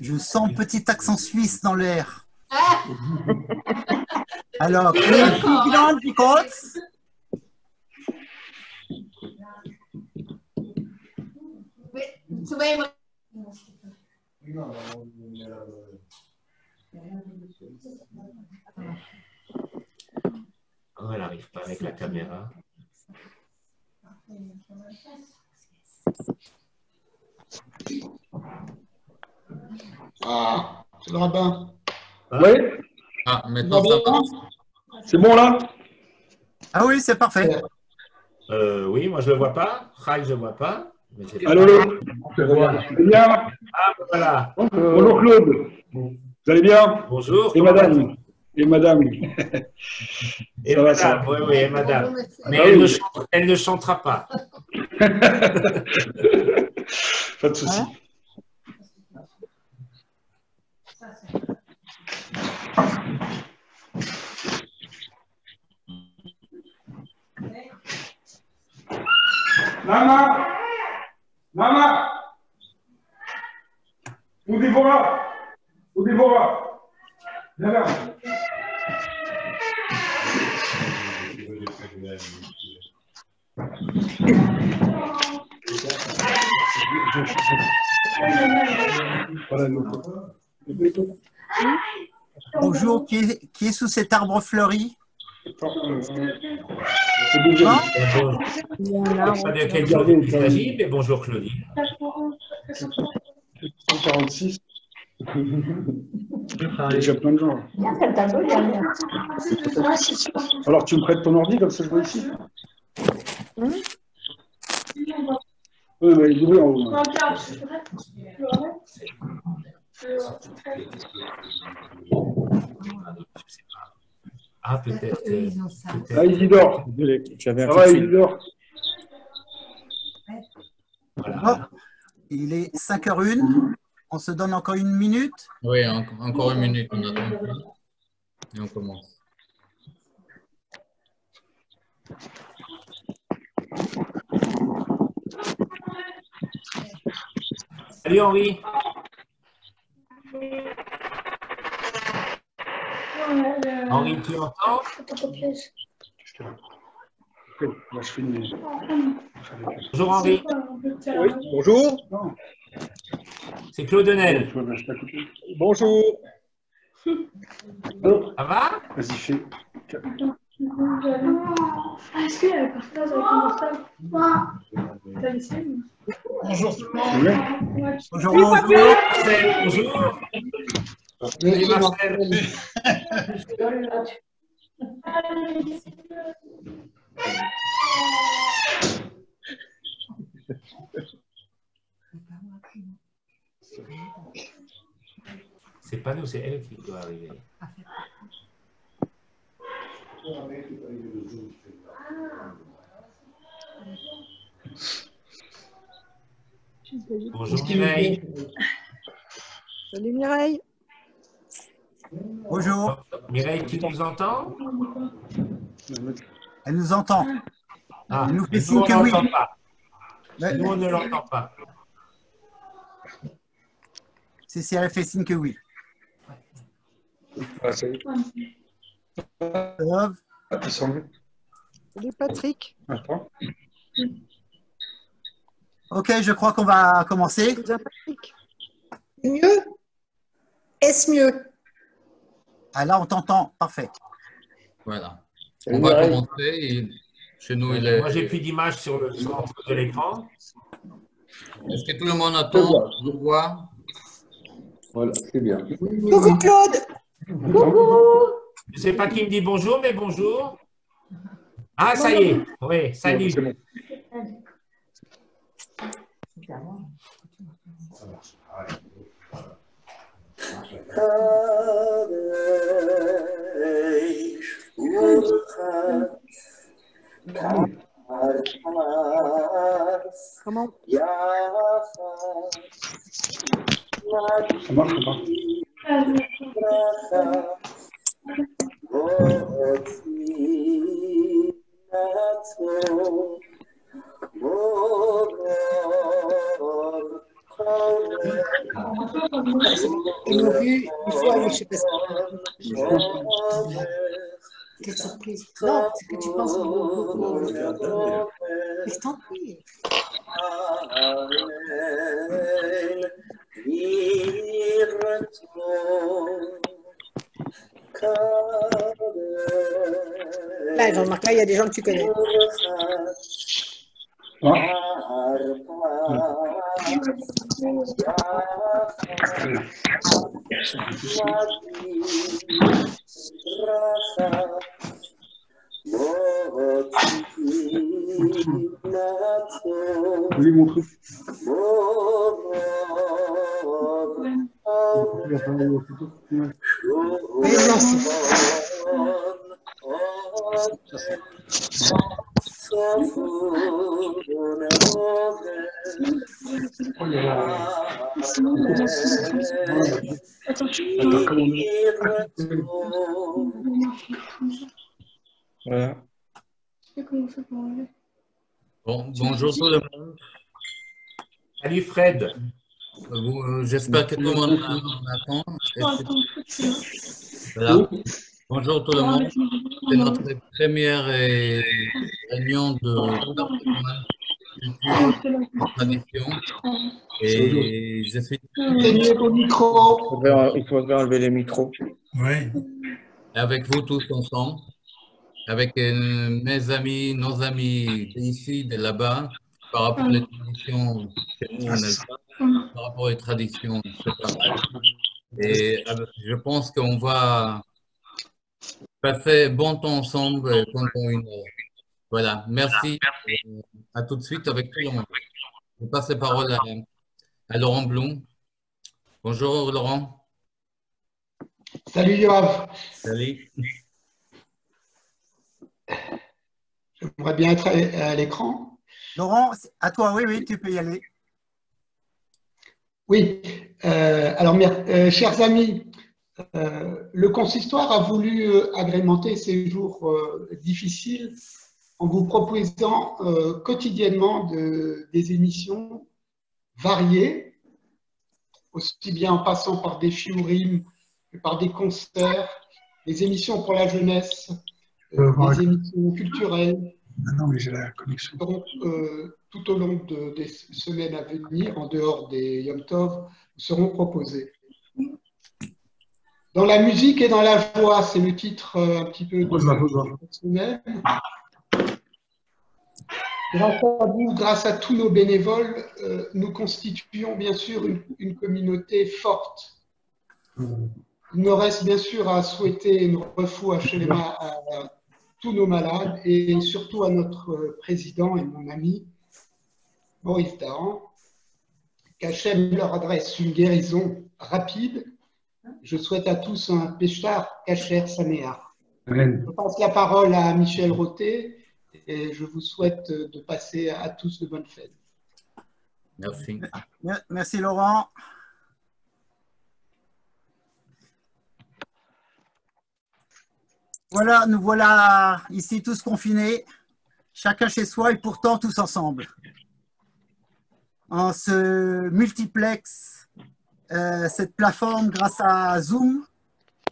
Je sens un petit accent suisse dans l'air. Alors, England, because Oh, elle n'arrive pas avec la caméra. Ah, c'est le rabbin. Oui, Ah, maintenant ça marche. c'est bon là? Ah oui, c'est parfait. Oui, moi je ne le vois pas. Rai, je ne le vois pas. Mais c'est pas Allô? grave. C'est bien? Ah, voilà. Bonjour Claude. Vous allez bien? Bonjour. Et comment vas-tu? madame? Et madame? Et Ça va, ça madame, va. oui, oui, et madame. Mais Ah oui. elle ne chantera pas. Pas de souci. Maman! Maman! Où Déborah? Où Déborah? Viens là. Bonjour, qui est sous cet arbre fleuri? Pas de quelle chose il s'agit, mais bonjour Claudie. 146. Il y a déjà plein de gens. Alors, tu me prêtes ton ordi comme ça je vois ici? Oui, mais il est en haut. Ah, peut-être. Ah, Isidore. Ça va, Isidore? Voilà. Il est 5h01. On se donne encore une minute. Oui, encore une minute, on attend. Et on commence. Salut Henri. Henri, tu entends? Là, je finis. Bonjour Henri. Oui, bonjour. C'est Claude Denel. Bonjour. Ça va? Vas-y, fais. Est-ce qu'elle partage avec ton portable? T'as laissé? Bonjour tout le monde. Bonjour, Oui, bonjour. Marcel, bonjour. Salut Marcel. C'est pas nous, c'est elle qui doit arriver. Bonjour Mireille. Salut Mireille. Bonjour. Mireille, tu nous entends? Elle nous entend. Ah, Elle nous fait mais nous, signe on que oui. l'entend pas. Ouais. Nous, on ne l'entend pas. Si, elle fait signe que oui. Ah, ça y est. Love. Salut Patrick. Attends. Ok, je crois qu'on va commencer. Patrick. Mieux? Est-ce mieux? Ah là, on t'entend. Parfait. Voilà. Salut, On va Mireille. commencer. Et chez nous, il est... Moi, j'ai plus d'image sur le centre de l'écran. Est-ce que tout le monde attend? Je vois. Voilà, c'est bien. Coucou Claude! Je ne sais pas qui me dit bonjour, mais bonjour. Ah, ça y est. Oui, salut. C'est bon. Comment? Ça marche ou pas? Ils m'ont vu une fois, mais je sais pas si. Quelle surprise. Non, c'est que tu penses. Mais tant pis. Là, Jean-Marc, là, il y a des gens que tu connais. Vous lui montrer. Voilà. Bon, bonjour tout le monde. Salut Fred. J'espère que tout le monde m'attend. Voilà. Bonjour tout le monde. C'est notre première réunion de culture et tradition. Et je suis Éteignez vos micros. Il faudrait enlever les micros. oui, avec vous tous ensemble, avec mes amis, nos amis d'ici, de là-bas, par rapport aux traditions chez nous en Alsace, par rapport aux traditions, c'est pareil. Et je pense qu'on va passer bon temps ensemble pendant une heure. Voilà, merci. À tout de suite avec tout le monde. Je passe la parole à Laurent Blum. Bonjour Laurent. Salut Yoav. Salut. J'aimerais bien être à l'écran. Laurent, à toi, oui, oui, tu peux y aller. Oui, alors chers amis, le consistoire a voulu agrémenter ces jours difficiles en vous proposant quotidiennement des émissions variées, aussi bien en passant par des shiurim que par des concerts, des émissions pour la jeunesse, des émissions culturelles. Non, mais j'ai la connexion. Donc, tout au long des semaines à venir, en dehors des Yom Tov, seront proposées. Dans la musique et dans la joie, c'est le titre un petit peu de cette semaine. Grâce à vous, grâce à tous nos bénévoles, nous constituons bien sûr une communauté forte. Il me reste bien sûr à souhaiter une refoua shelema à tous nos malades et surtout à notre président et mon ami Maurice Dahan, qu'Hachem leur adresse une guérison rapide. Je souhaite à tous un Péchar Kacher Saméach. Je passe la parole à Michel Roté et je vous souhaite de passer à tous de bonnes fêtes. Merci. Merci Laurent. Voilà, nous voilà ici tous confinés, chacun chez soi et pourtant tous ensemble. En ce multiplex, cette plateforme grâce à Zoom,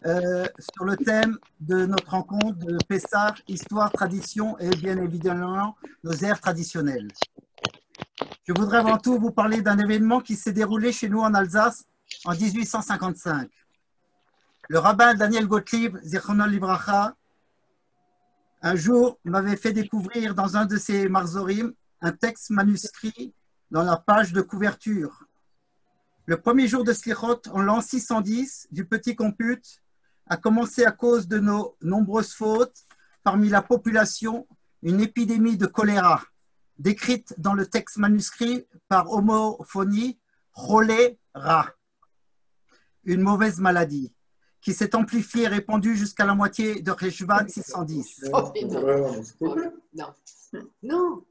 sur le thème de notre rencontre de Pessah, histoire, tradition et bien évidemment nos airs traditionnels. Je voudrais avant tout vous parler d'un événement qui s'est déroulé chez nous en Alsace en 1855. Le rabbin Daniel Gottlieb, Zichrono Livracha, un jour m'avait fait découvrir dans un de ses marzorim un texte manuscrit dans la page de couverture. Le premier jour de Slichot, en l'an 610 du petit compute, a commencé à cause de nos nombreuses fautes parmi la population une épidémie de choléra, décrite dans le texte manuscrit par homophonie choléra, une mauvaise maladie, qui s'est amplifiée et répandue jusqu'à la moitié de Reshvan 610. Oh, non. Non.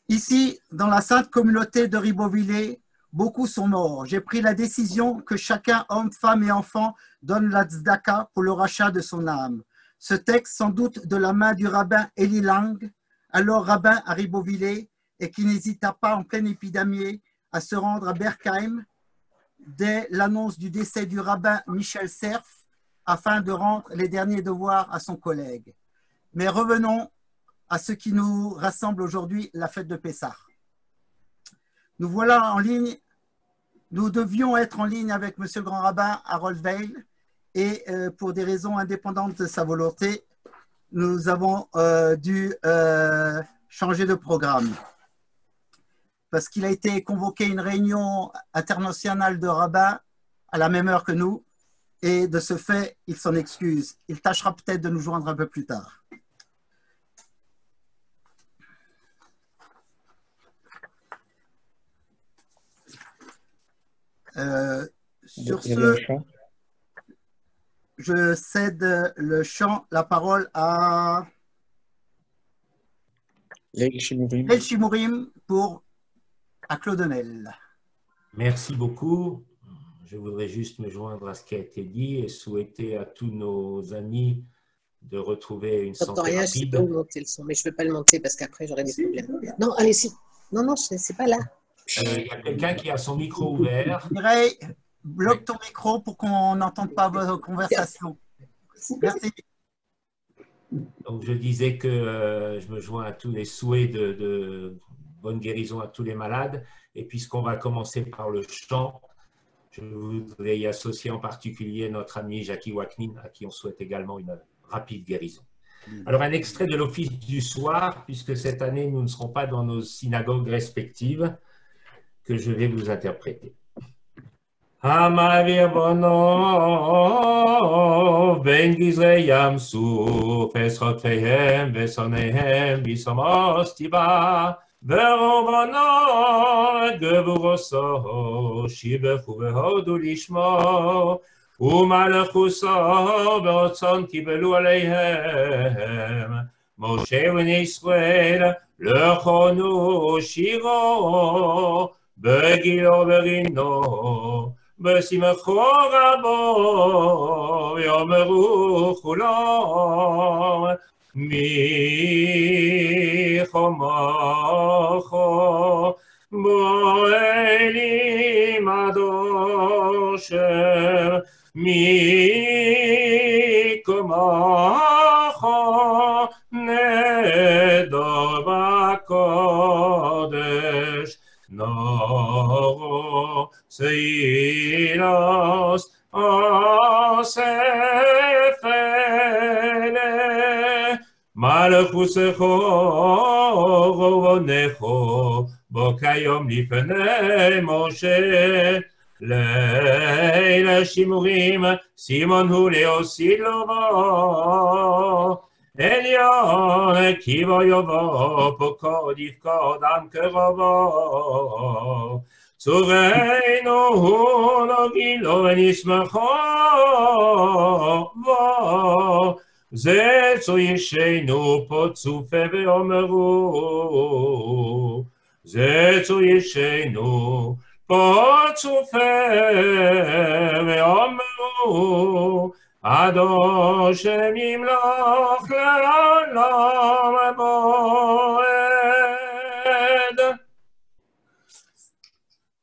Ici, dans la sainte communauté de Ribeauvillé, beaucoup sont morts. J'ai pris la décision que chacun, homme, femme et enfant, donne la tzedaka pour le rachat de son âme. Ce texte, sans doute de la main du rabbin Eli Lang, alors rabbin à Ribeauvillé, et qui n'hésita pas en pleine épidémie à se rendre à Berkheim dès l'annonce du décès du rabbin Michel Cerf afin de rendre les derniers devoirs à son collègue. Mais revenons à ce qui nous rassemble aujourd'hui, la fête de Pessah. Nous voilà en ligne, nous devions être en ligne avec Monsieur le Grand Rabbin Harold Weil et pour des raisons indépendantes de sa volonté, nous avons dû changer de programme parce qu'il a été convoqué à une réunion internationale de rabbins à la même heure que nous et de ce fait, il s'en excuse. Il tâchera peut-être de nous joindre un peu plus tard. Sur ce, je cède le chant, la parole à Leil Shimourim pour à Claudenel. Merci beaucoup. Je voudrais juste me joindre à ce qui a été dit et souhaiter à tous nos amis de retrouver une santé rien, rapide. Je ne sais pas où monter le son, mais je ne veux pas le monter parce qu'après j'aurai des problèmes. Non, allez, si. Non, non, c'est pas là. Il y a quelqu'un qui a son micro ouvert. Mireille, bloque ton micro pour qu'on n'entende pas vos conversations. Merci. Donc, je disais que je me joins à tous les souhaits de bonne guérison à tous les malades. Et puisqu'on va commencer par le chant, je voudrais y associer en particulier notre ami Jackie Waknin, à qui on souhaite également une rapide guérison. Alors, un extrait de l'office du soir, puisque cette année, nous ne serons pas dans nos synagogues respectives, que je vais vous interpréter. Amar Bono, ben Gizre Yam Souf, Esrotfehem, Vesonehem, Bisomos Tiba, Verobono, Gevuroso, Shibechu Behodu Lishmo, Umalachuso, Berotzon Kibelu Aleihem, Moshe Israel, Lechonu Shiro, Begilo Berino, Besimcho Rabo, Yomeru Chulom, Mi Chomocho, Boelim Adosher, Mi Komocho, Nedor Bakodesh, Noro Seilos Osefele Malchusecho Rovonecho Bokayom Lifnei Moshe Leil Shimurim Simon Hu Leosilovo Elion Kivo Yovo Pokod Yifkod Am Kerovo Tzureinu Hu Nogilo Venishmecho Vo Zetzu Yishenu Potzufe Veomeru Zetzu Yishenu Potzufe Veomeru Adoshem Yimloch Le'olam Moed.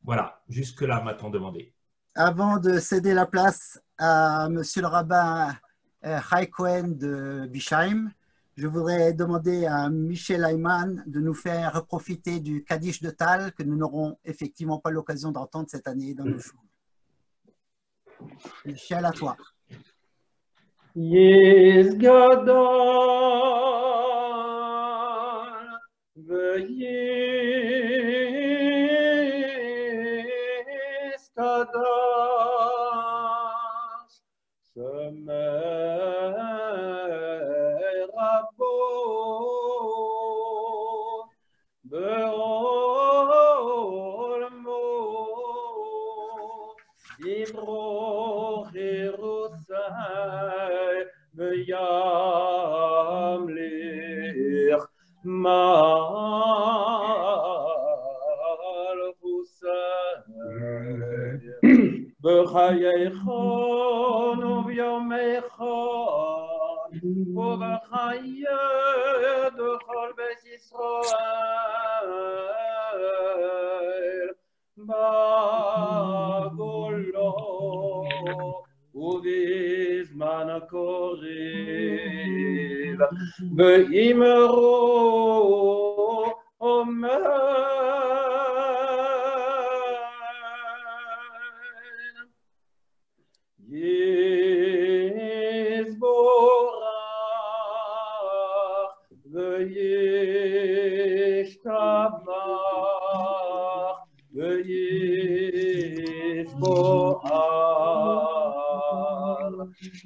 Voilà, jusque-là, m'a-t-on demandé. Avant de céder la place à Monsieur le rabbin Chai Cohen de Bischheim, je voudrais demander à Michel Ayman de nous faire profiter du Kaddish de Tal que nous n'aurons effectivement pas l'occasion d'entendre cette année dans nos jours. Michel, à toi. Yes Gadol v'yis Kadosh Shemer Rabo Be'olmo Dibro Cherusai Yamlich Malchusay B'chayeichon u'b'yomeichon u'b'chayei d'chol Beis Yisrael בגולו ובזמן הקורב באמרו אמן יזבורך וישתבח וישבוער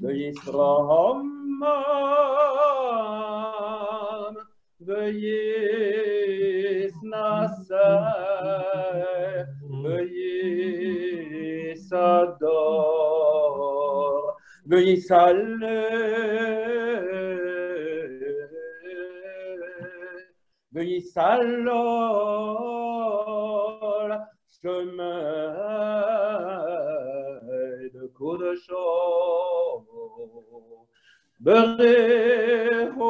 וישרומם וישנשא ויסדור ויסלול chemin de קודשו בריחו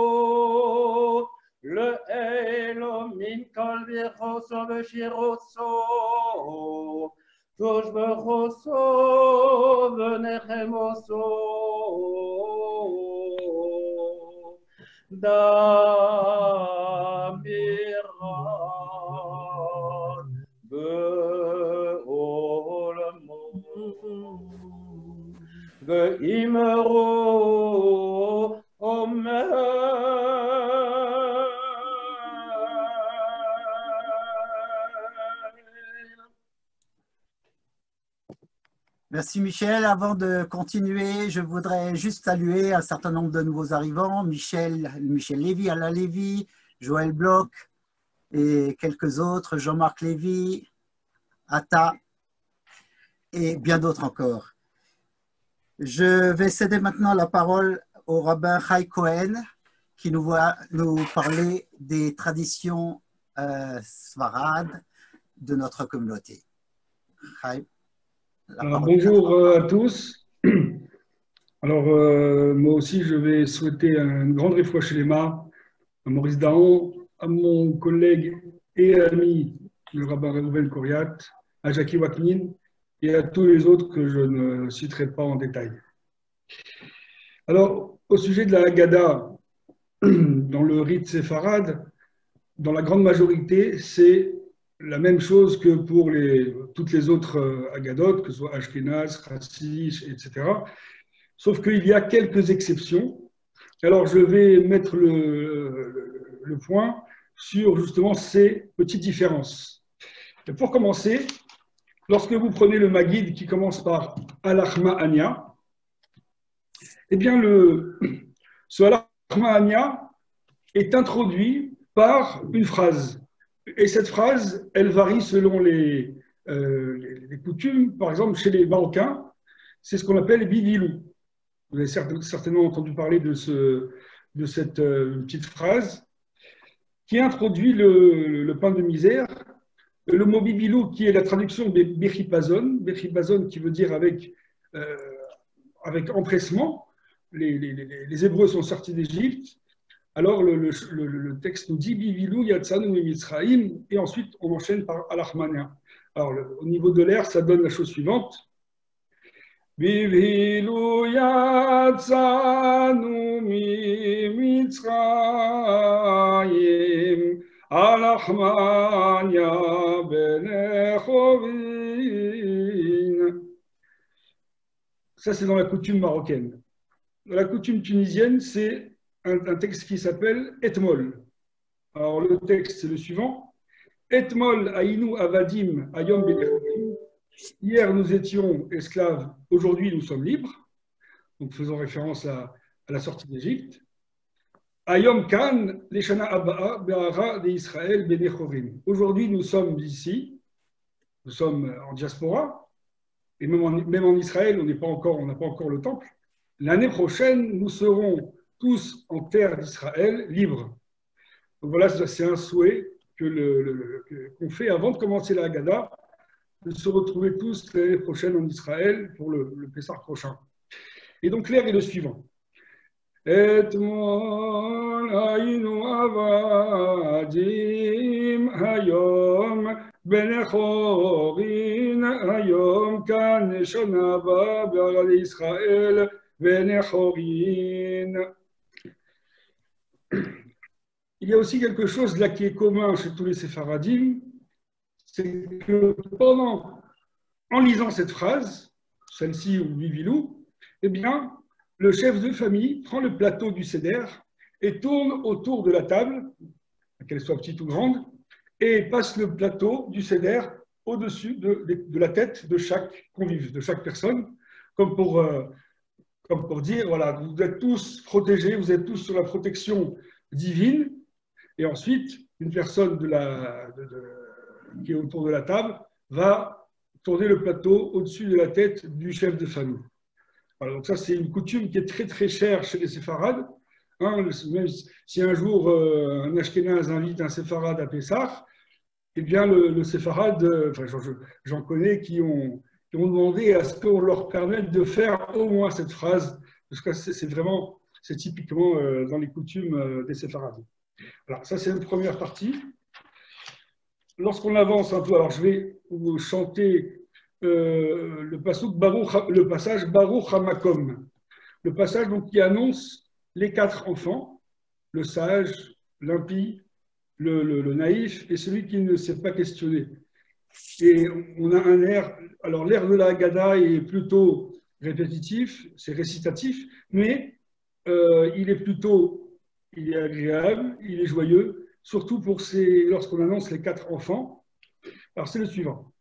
לאלוהים כל ברכוסו ושירוסו תוש בחוסו ונחמוסו דמירן בעולמו ואמרו אמן Merci Michel. Avant de continuer, je voudrais juste saluer un certain nombre de nouveaux arrivants. Michel Lévy, Alain Lévy, Joël Bloch et quelques autres, Jean-Marc Lévy, Atta et bien d'autres encore. Je vais céder maintenant la parole au rabbin Chai Cohen qui nous va nous parler des traditions svarades de notre communauté. Chai. Alors, bonjour à tous. Alors, moi aussi, je vais souhaiter une grande réfouache Shlema à Maurice Dahan, à mon collègue et ami, le rabbin Reuven Koriat, à Jackie Waknin et à tous les autres que je ne citerai pas en détail. Alors, au sujet de la Haggadah, dans le rite séfarade, dans la grande majorité, c'est la même chose que pour toutes les autres Haggadot, que ce soit Ashkenaz, Chassish, etc. Sauf qu'il y a quelques exceptions. Alors, je vais mettre le point sur justement ces petites différences. Et pour commencer, lorsque vous prenez le Maggid qui commence par Al-Achma Anya, eh bien, ce Al-Achma Anya est introduit par une phrase. Et cette phrase, elle varie selon les coutumes. Par exemple, chez les Marocains, c'est ce qu'on appelle Bivilou. Vous avez certainement entendu parler de cette petite phrase qui introduit le pain de misère. Le mot Bivilou, qui est la traduction des Bechipazon, Bechipazon qui veut dire avec empressement. Les Hébreux sont sortis d'Égypte. Alors, le texte nous dit « Bivilou yatsanu mitzraim » et ensuite, on enchaîne par « Al-Achmania ». Alors, au niveau de l'air, ça donne la chose suivante. « Bivilou yatsanu mitzraim Al-Achmania benechovin » Ça, c'est dans la coutume marocaine. Dans la coutume tunisienne, c'est un texte qui s'appelle Etmol. Alors, le texte, c'est le suivant. Etmol aïnou avadim ayom benechovim. Hier, nous étions esclaves, aujourd'hui, nous sommes libres. Donc, faisons référence à la sortie d'Égypte. Ayom kan leshana abba'a be'ara de Israël benechovim. Aujourd'hui, nous sommes ici, nous sommes en diaspora, et même en Israël, on n'a pas encore le temple. L'année prochaine, nous serons tous en terre d'Israël libres. Donc voilà, c'est un souhait qu'on fait avant de commencer la Haggadah, de se retrouver tous l'année prochaine en Israël pour le Pessah prochain. Et donc l'air est le suivant. Etmol haynu avadim hayom בנכורין היום כאן שנה הבאה בארץ ישראל בנכורין. Il y a aussi quelque chose là qui est commun chez tous les sépharadim, c'est que en lisant cette phrase, celle-ci ou Bibilou, eh bien, le chef de famille prend le plateau du seder et tourne autour de la table, qu'elle soit petite ou grande, et passe le plateau du seder au-dessus de la tête de chaque convive, de chaque personne, comme pour dire, voilà, vous êtes tous protégés, vous êtes tous sous la protection divine, et ensuite, une personne qui est autour de la table va tourner le plateau au-dessus de la tête du chef de famille. Alors, donc ça, c'est une coutume qui est très très chère chez les séfarades. Hein, même si un jour un Ashkénaze invite un séfarade à Pessah, eh bien le séfarade, enfin, j'en connais qui ont demandé à ce qu'on leur permette de faire au moins cette phrase, parce que c'est typiquement dans les coutumes des séfarades. Alors, ça, c'est une première partie. Lorsqu'on avance un peu, alors je vais vous chanter le passage Baruch Hamakom, le passage donc, qui annonce les 4 enfants, le sage, l'impie, le naïf et celui qui ne s'est pas questionné. Et on a un air, alors l'air de la Haggadah est plutôt répétitif, c'est récitatif, mais il est agréable, il est joyeux, surtout lorsqu'on annonce les 4 enfants. Alors c'est le suivant.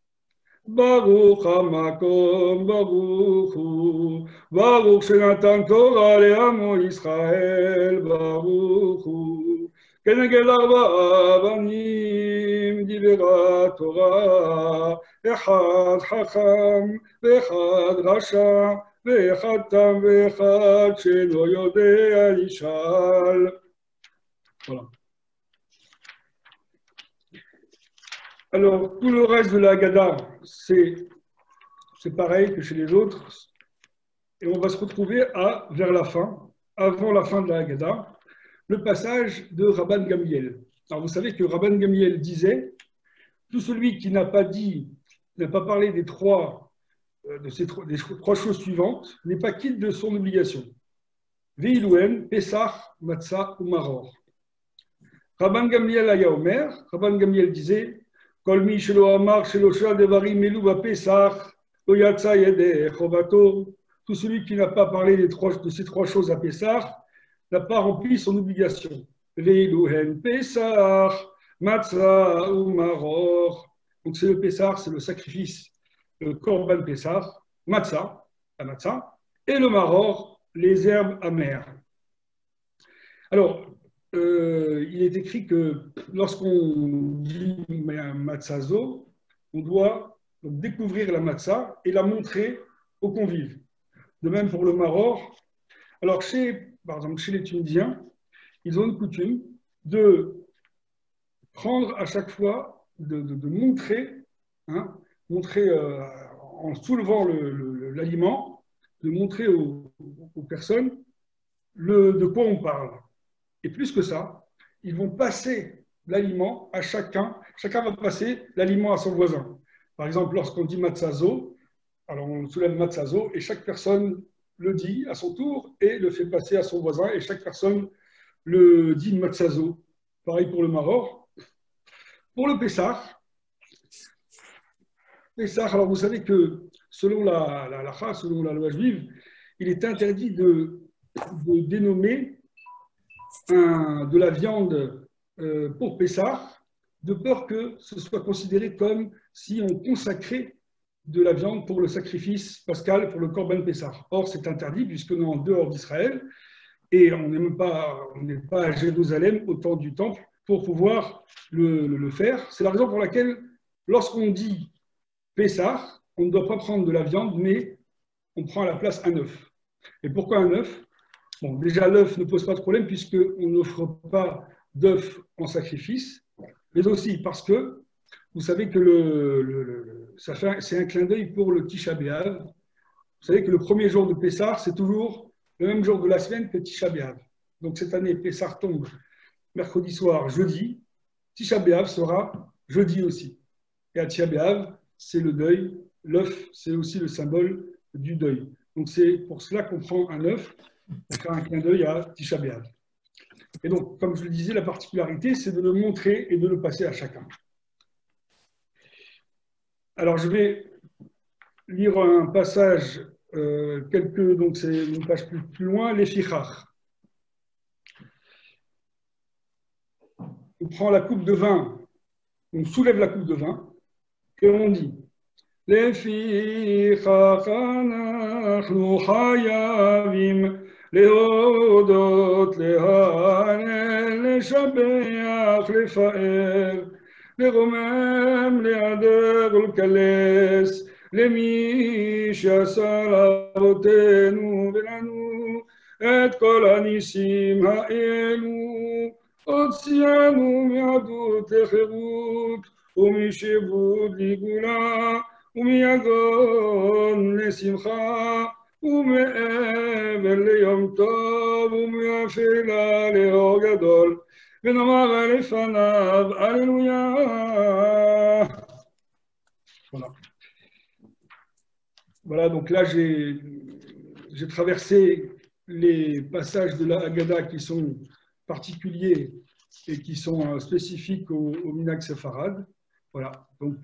Baruch hamakom baruch hu, baruch shenatan Torah le'amo Yisrael, baruch hu, keneged arba'a banim dibera Torah, echad chacham ve'echad rasha, ve'echad tam ve'echad shelo yodea lishal. Voilà. Alors, tout le reste de la Haggadah, c'est pareil que chez les autres. Et on va se retrouver vers la fin, avant la fin de la Haggadah, le passage de Rabban Gamliel. Alors, vous savez que Rabban Gamliel disait, tout celui qui n'a pas parlé des 3 choses suivantes, n'est pas quitte de son obligation. Veilouen, Pessah, Matzah ou Maror. Rabban Gamliel aya Omer, Rabban Gamliel disait, Kol mi shelo amar shelo shel devarim elu bapesach lo yatsa yedeh chovato. Tout celui qui n'a pas parlé de ces 3 choses à Pessah n'a pas rempli son obligation. Veiluhen Pessah, Matzah ou Maror. Donc c'est le Pessah, c'est le sacrifice, le Korban Pessah, Matzah, la Matzah, et le Maror, les herbes amères. Alors, il est écrit que lorsqu'on dit matzazo, on doit découvrir la matzah et la montrer aux convives. De même pour le maror. Alors, par exemple, chez les Tunisiens, ils ont une coutume de prendre à chaque fois, de montrer, en soulevant l'aliment, de montrer aux personnes de quoi on parle. Et plus que ça, ils vont passer l'aliment à chacun. Chacun va passer l'aliment à son voisin. Par exemple, lorsqu'on dit matzazo, alors on soulève matzazo et chaque personne le dit à son tour et le fait passer à son voisin et chaque personne le dit matzazo. Pareil pour le maror. Pour le Pessah, alors vous savez que selon la halakha, selon la loi juive, il est interdit de dénommer de la viande pour Pessah, de peur que ce soit considéré comme si on consacrait de la viande pour le sacrifice pascal, pour le Korban Pessah. Or, c'est interdit puisque nous sommes en dehors d'Israël et on n'est pas à Jérusalem au temps du temple pour pouvoir le faire. C'est la raison pour laquelle, lorsqu'on dit Pessah, on ne doit pas prendre de la viande, mais on prend à la place un œuf. Et pourquoi un œuf? Bon, déjà, l'œuf ne pose pas de problème puisqu'on n'offre pas d'œuf en sacrifice, mais aussi parce que vous savez que c'est un clin d'œil pour le Tisha B'Av. Vous savez que le premier jour de Pessah, c'est toujours le même jour de la semaine que Tisha B'Av. Donc cette année, Pessah tombe mercredi soir, jeudi. Tisha B'Av sera jeudi aussi. Et à Tisha B'Av, c'est le deuil. L'œuf, c'est aussi le symbole du deuil. Donc c'est pour cela qu'on prend un œuf pour faire un clin d'œil à Tisha B'Av. Et donc, comme je le disais, la particularité, c'est de le montrer et de le passer à chacun. Alors, je vais lire un passage, donc c'est une page plus loin, les fichach. On prend la coupe de vin, on soulève la coupe de vin et on dit les fichach anachnu chayavim להודות, להלל, לשבח, לפאר, לרומם, להדר ולקלס, למי שעשה לאבותינו ולנו את כל הניסים האלו, הוציאנו מעבדות לחירות ומשעבוד לגאולה ומיגון לשמחה ומעבר ליום טוב ומאפלה לאור גדול ונאמר לפניו הללויה. Voilà, donc là j'ai traversé les passages de la Haggadah qui sont particuliers et qui sont spécifiques au Minhag Sepharad. Voilà, donc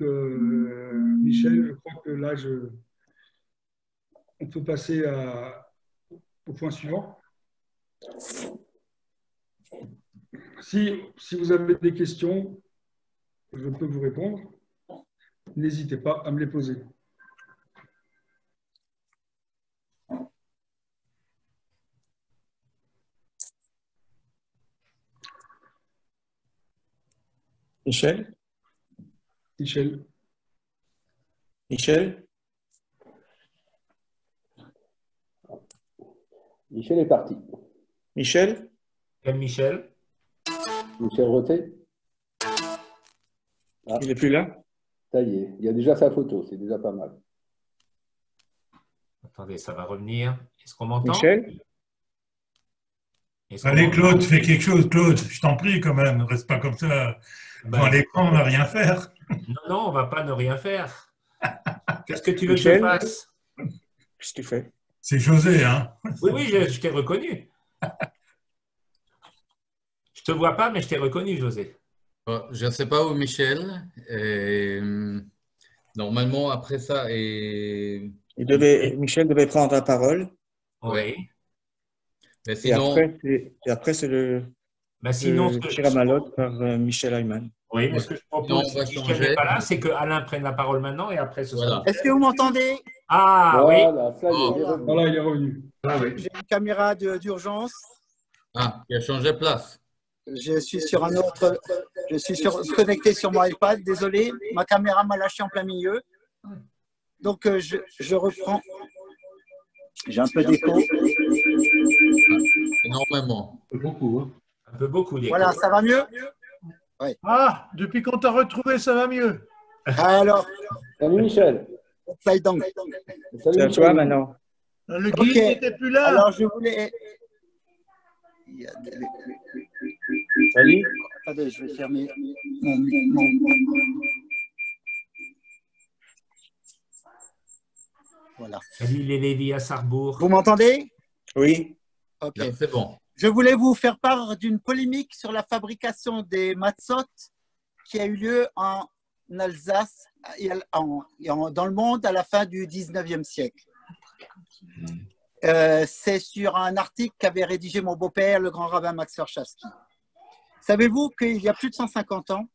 Michel, je crois que là on peut passer au point suivant. Si vous avez des questions, je peux vous répondre. N'hésitez pas à me les poser. Michel? Michel? Michel? Michel est parti. Michel? Quel Michel? Michel Rotet? Ah. Il n'est plus là? Ça y est, il y a déjà sa photo, c'est déjà pas mal. Attendez, ça va revenir. Est-ce qu'on m'entend? Michel? Allez, Claude, fais quelque chose, Claude. Je t'en prie quand même, ne reste pas comme ça. Devant l'écran, on ne va rien faire. Non, on ne va pas ne rien faire. Qu'est-ce que tu veux que je fasse? Qu'est-ce que tu fais? C'est José, hein? Oui, je t'ai reconnu. Je ne te vois pas, mais je t'ai reconnu, José. Je ne sais pas où Michel. Normalement, après ça, Michel devait prendre la parole. Oui. Mais sinon, et après c'est le Shiramalot par Michel Ayman. Oui, mais ce que je propose, si Michel n'est pas là, c'est que Alain prenne la parole maintenant et après ce sera. Est-ce que vous m'entendez? Ah voilà, oui. Ça y est, voilà, il est revenu. Ah, oui. J'ai une caméra d'urgence. Ah, il a changé de place. Je suis sur un autre. Je suis connecté sur mon iPad. Désolé, ma caméra m'a lâché en plein milieu. Donc je reprends. J'ai un peu d'écho. Énormément. Beaucoup. Hein. Un peu beaucoup d'écho. Voilà, ça va mieux? Oui. Ah, depuis qu'on t'a retrouvé, ça va mieux. Alors. Salut Michel. C'est à toi maintenant. Le guide n'était plus là. Alors je voulais. Salut. Attendez, je vais fermer Voilà. Salut les Lévi à Sarrebourg. Vous m'entendez? Oui. Ok. C'est bon. Je voulais vous faire part d'une polémique sur la fabrication des matzot qui a eu lieu en Alsace, dans le monde à la fin du 19e siècle. C'est sur un article qu'avait rédigé mon beau-père, le grand rabbin Max Warshawski. Savez-vous qu'il y a plus de 150 ans,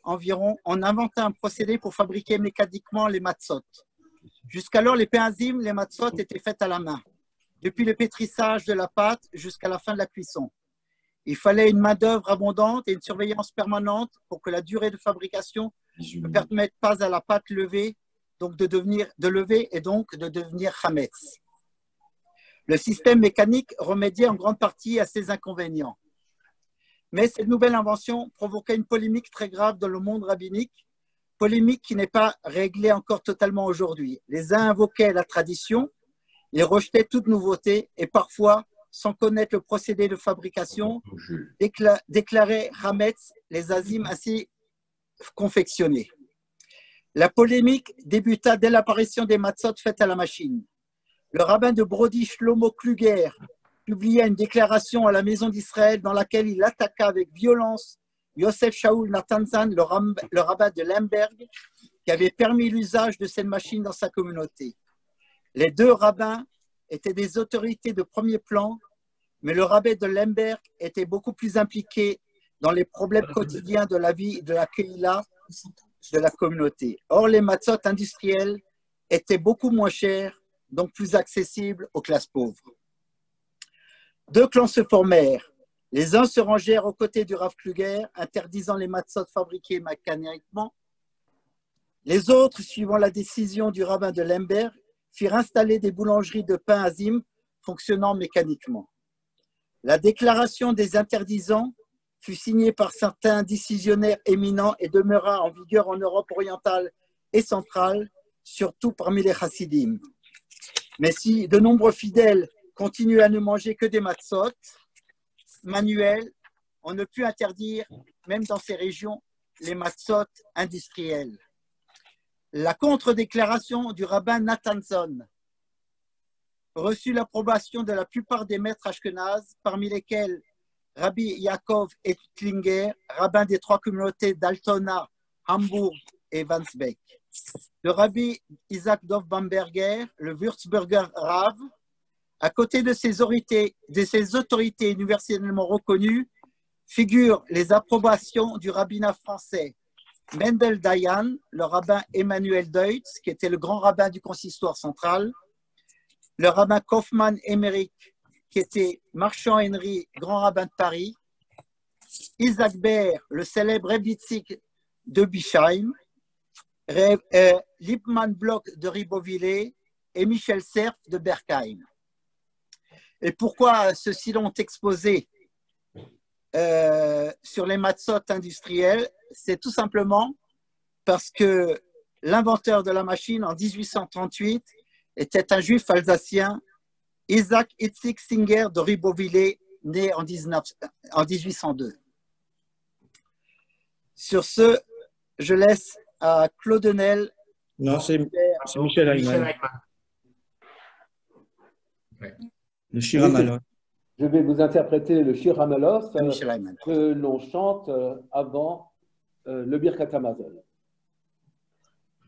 environ, on inventait un procédé pour fabriquer mécaniquement les matzot. Jusqu'alors, les péazim, les matzot étaient faites à la main, depuis le pétrissage de la pâte jusqu'à la fin de la cuisson. Il fallait une main-d'œuvre abondante et une surveillance permanente pour que la durée de fabrication ne permette pas à la pâte levée, donc de lever et donc de devenir chametz. Le système mécanique remédiait en grande partie à ces inconvénients. Mais cette nouvelle invention provoquait une polémique très grave dans le monde rabbinique, polémique qui n'est pas réglée encore totalement aujourd'hui. Les uns invoquaient la tradition, ils rejetaient toute nouveauté et parfois, sans connaître le procédé de fabrication, déclaraient chametz, les azim ainsi confectionnés. La polémique débuta dès l'apparition des matzot faites à la machine. Le rabbin de Brody, Shlomo Kluger, publia une déclaration à la Maison d'Israël dans laquelle il attaqua avec violence Yosef Shaul Natanzan, le rabbin de Lemberg, qui avait permis l'usage de cette machine dans sa communauté. Les deux rabbins étaient des autorités de premier plan, mais le rabbin de Lemberg était beaucoup plus impliqué dans les problèmes quotidiens de la vie de la Kehila, de la communauté. Or, les matzot industriels étaient beaucoup moins chers, donc plus accessibles aux classes pauvres. Deux clans se formèrent. Les uns se rangèrent aux côtés du Rav Kluger, interdisant les matzot fabriqués mécaniquement. Les autres, suivant la décision du rabbin de Lemberg, firent installer des boulangeries de pain azim fonctionnant mécaniquement. La déclaration des interdisants fut signée par certains décisionnaires éminents et demeura en vigueur en Europe orientale et centrale, surtout parmi les chassidim. Mais si de nombreux fidèles continuent à ne manger que des matzot manuels, on ne put interdire, même dans ces régions, les matzot industriels. La contre-déclaration du rabbin Natanson reçut l'approbation de la plupart des maîtres ashkénazes, parmi lesquels Rabbi Yaakov Ettlinger, rabbin des trois communautés d'Altona, Hambourg et Wandsbek. Le Rabbi Isaac Dov Bamberger, le Würzburger Rav, à côté de ces autorités universellement reconnues, figurent les approbations du rabbinat français Mendel Dayan, le rabbin Emmanuel Deutz, qui était le grand rabbin du consistoire central, le rabbin Kaufmann Emmerich, qui était marchand Henry, grand rabbin de Paris, Isaac Baer, le célèbre Rebitzik de Bischheim, Lippmann Bloch de Ribeauvillé et Michel Cerf de Berkheim. Et pourquoi ceux-ci l'ont exposé sur les matzot industriels? C'est tout simplement parce que l'inventeur de la machine en 1838 était un juif alsacien, Isaac Itzik Singer de Ribeauvillé, né en 1802. Sur ce, je laisse à Claude Denel. Non, c'est Michel Ayman. Le Shir HaMalot. Je vais vous interpréter le Shir HaMalot que l'on chante avant le Birkat Hamazon.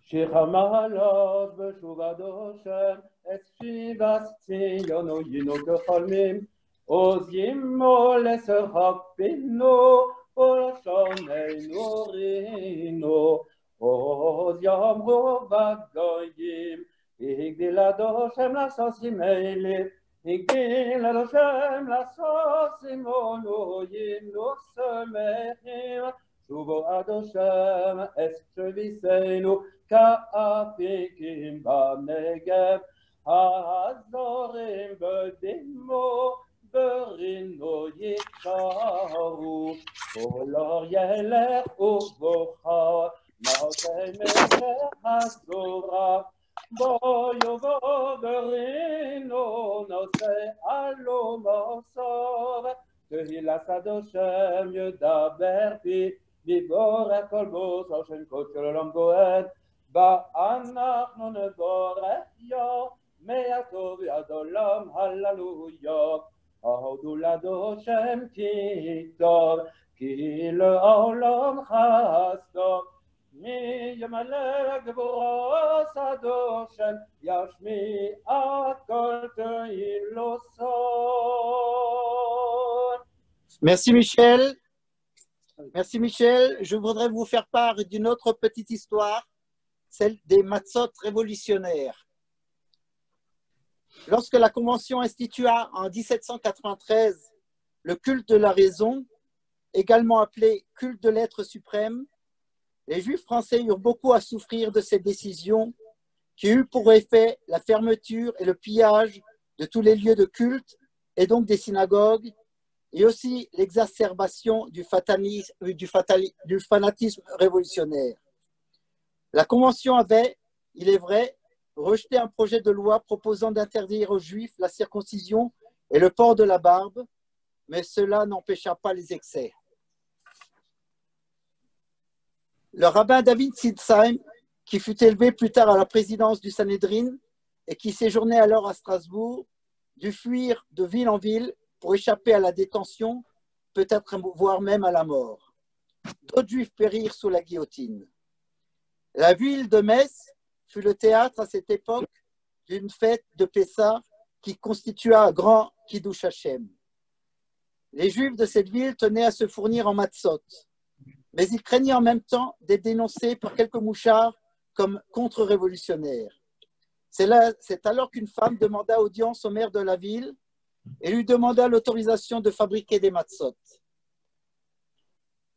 Shir HaMalot b'shuvat Hashem et shivas tziono yino kecholmim oz yimo leserapino ולשוneinu rino oz yamru v'goyim הגדיל השם לעשות סימלים הגדיל השם לעשות סימונויים נוסמכים שובו עד השם אסצ'ביסנו כאפיקים בנגב הזורים בדימו ברינו יקרו כל ילך ובוחר נותן משך הזורה בו יבוא ברינו נושא עלו מוסוב תהילת השם ידבר פי דיבורך כל בוס השם קודש עולם גואל ואנחנו נבורך יא מהטוב יד עולם הללויה הודו להשם כי טוב כי לעולם חסדו מי ימלא גבורות השם ישמיע כל תהילוסון. Merci Michel. Merci Michel. Je voudrais vous faire part d'une autre petite histoire, celle des matzot révolutionnaires. Lorsque la Convention institua en 1793 le culte de la raison, également appelé culte de l'être suprême, les Juifs français eurent beaucoup à souffrir de cette décision qui eut pour effet la fermeture et le pillage de tous les lieux de culte et donc des synagogues, et aussi l'exacerbation du fanatisme révolutionnaire. La Convention avait, il est vrai, rejeté un projet de loi proposant d'interdire aux Juifs la circoncision et le port de la barbe, mais cela n'empêcha pas les excès. Le rabbin David Sitzheim, qui fut élevé plus tard à la présidence du Sanhédrin et qui séjournait alors à Strasbourg, dut fuir de ville en ville pour échapper à la détention, peut-être voire même à la mort. D'autres juifs périrent sous la guillotine. La ville de Metz fut le théâtre à cette époque d'une fête de Pessah qui constitua un grand Kiddush Hashem. Les Juifs de cette ville tenaient à se fournir en matzot, mais ils craignaient en même temps d'être dénoncés par quelques mouchards comme contre-révolutionnaires. C'est alors qu'une femme demanda audience au maire de la ville et lui demanda l'autorisation de fabriquer des matzot.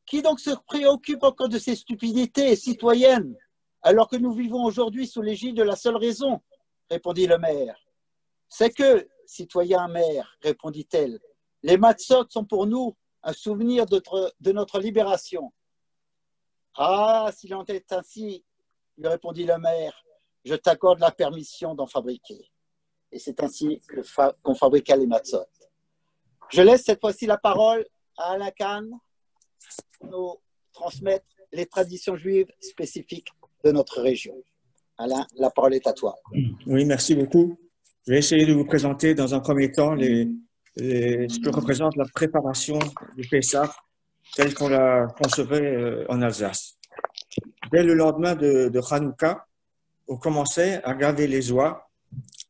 Qui donc se préoccupe encore de ces stupidités citoyennes alors que nous vivons aujourd'hui sous l'égide de la seule raison, répondit le maire. C'est que, citoyen maire, répondit-elle, les matzot sont pour nous un souvenir de notre libération. Ah, s'il en est ainsi, lui répondit le maire, je t'accorde la permission d'en fabriquer. Et c'est ainsi qu'on fabriqua les matzot. Je laisse cette fois-ci la parole à Alain Kahn pour nous transmettre les traditions juives spécifiques de notre région. Alain, la parole est à toi. Oui, merci beaucoup. Je vais essayer de vous présenter dans un premier temps ce que représente la préparation du Pessah telle qu'on la concevait en Alsace. Dès le lendemain de Hanouka, on commençait à gaver les oies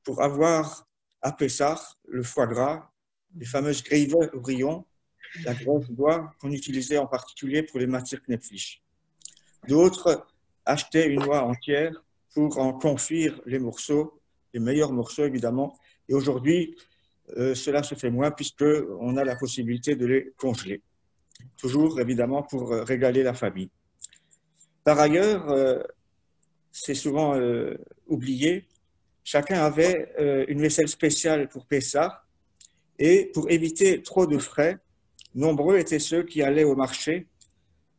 pour avoir à Pessah le foie gras, les fameuses grives ou grillons, la graisse d'oie qu'on utilisait en particulier pour les matzot knepfish. D'autres achetaient une oie entière pour en confire les morceaux, les meilleurs morceaux évidemment. Et aujourd'hui, cela se fait moins puisqu'on a la possibilité de les congeler. Toujours évidemment pour régaler la famille. Par ailleurs, c'est souvent oublié, chacun avait une vaisselle spéciale pour Pessah et pour éviter trop de frais, nombreux étaient ceux qui allaient au marché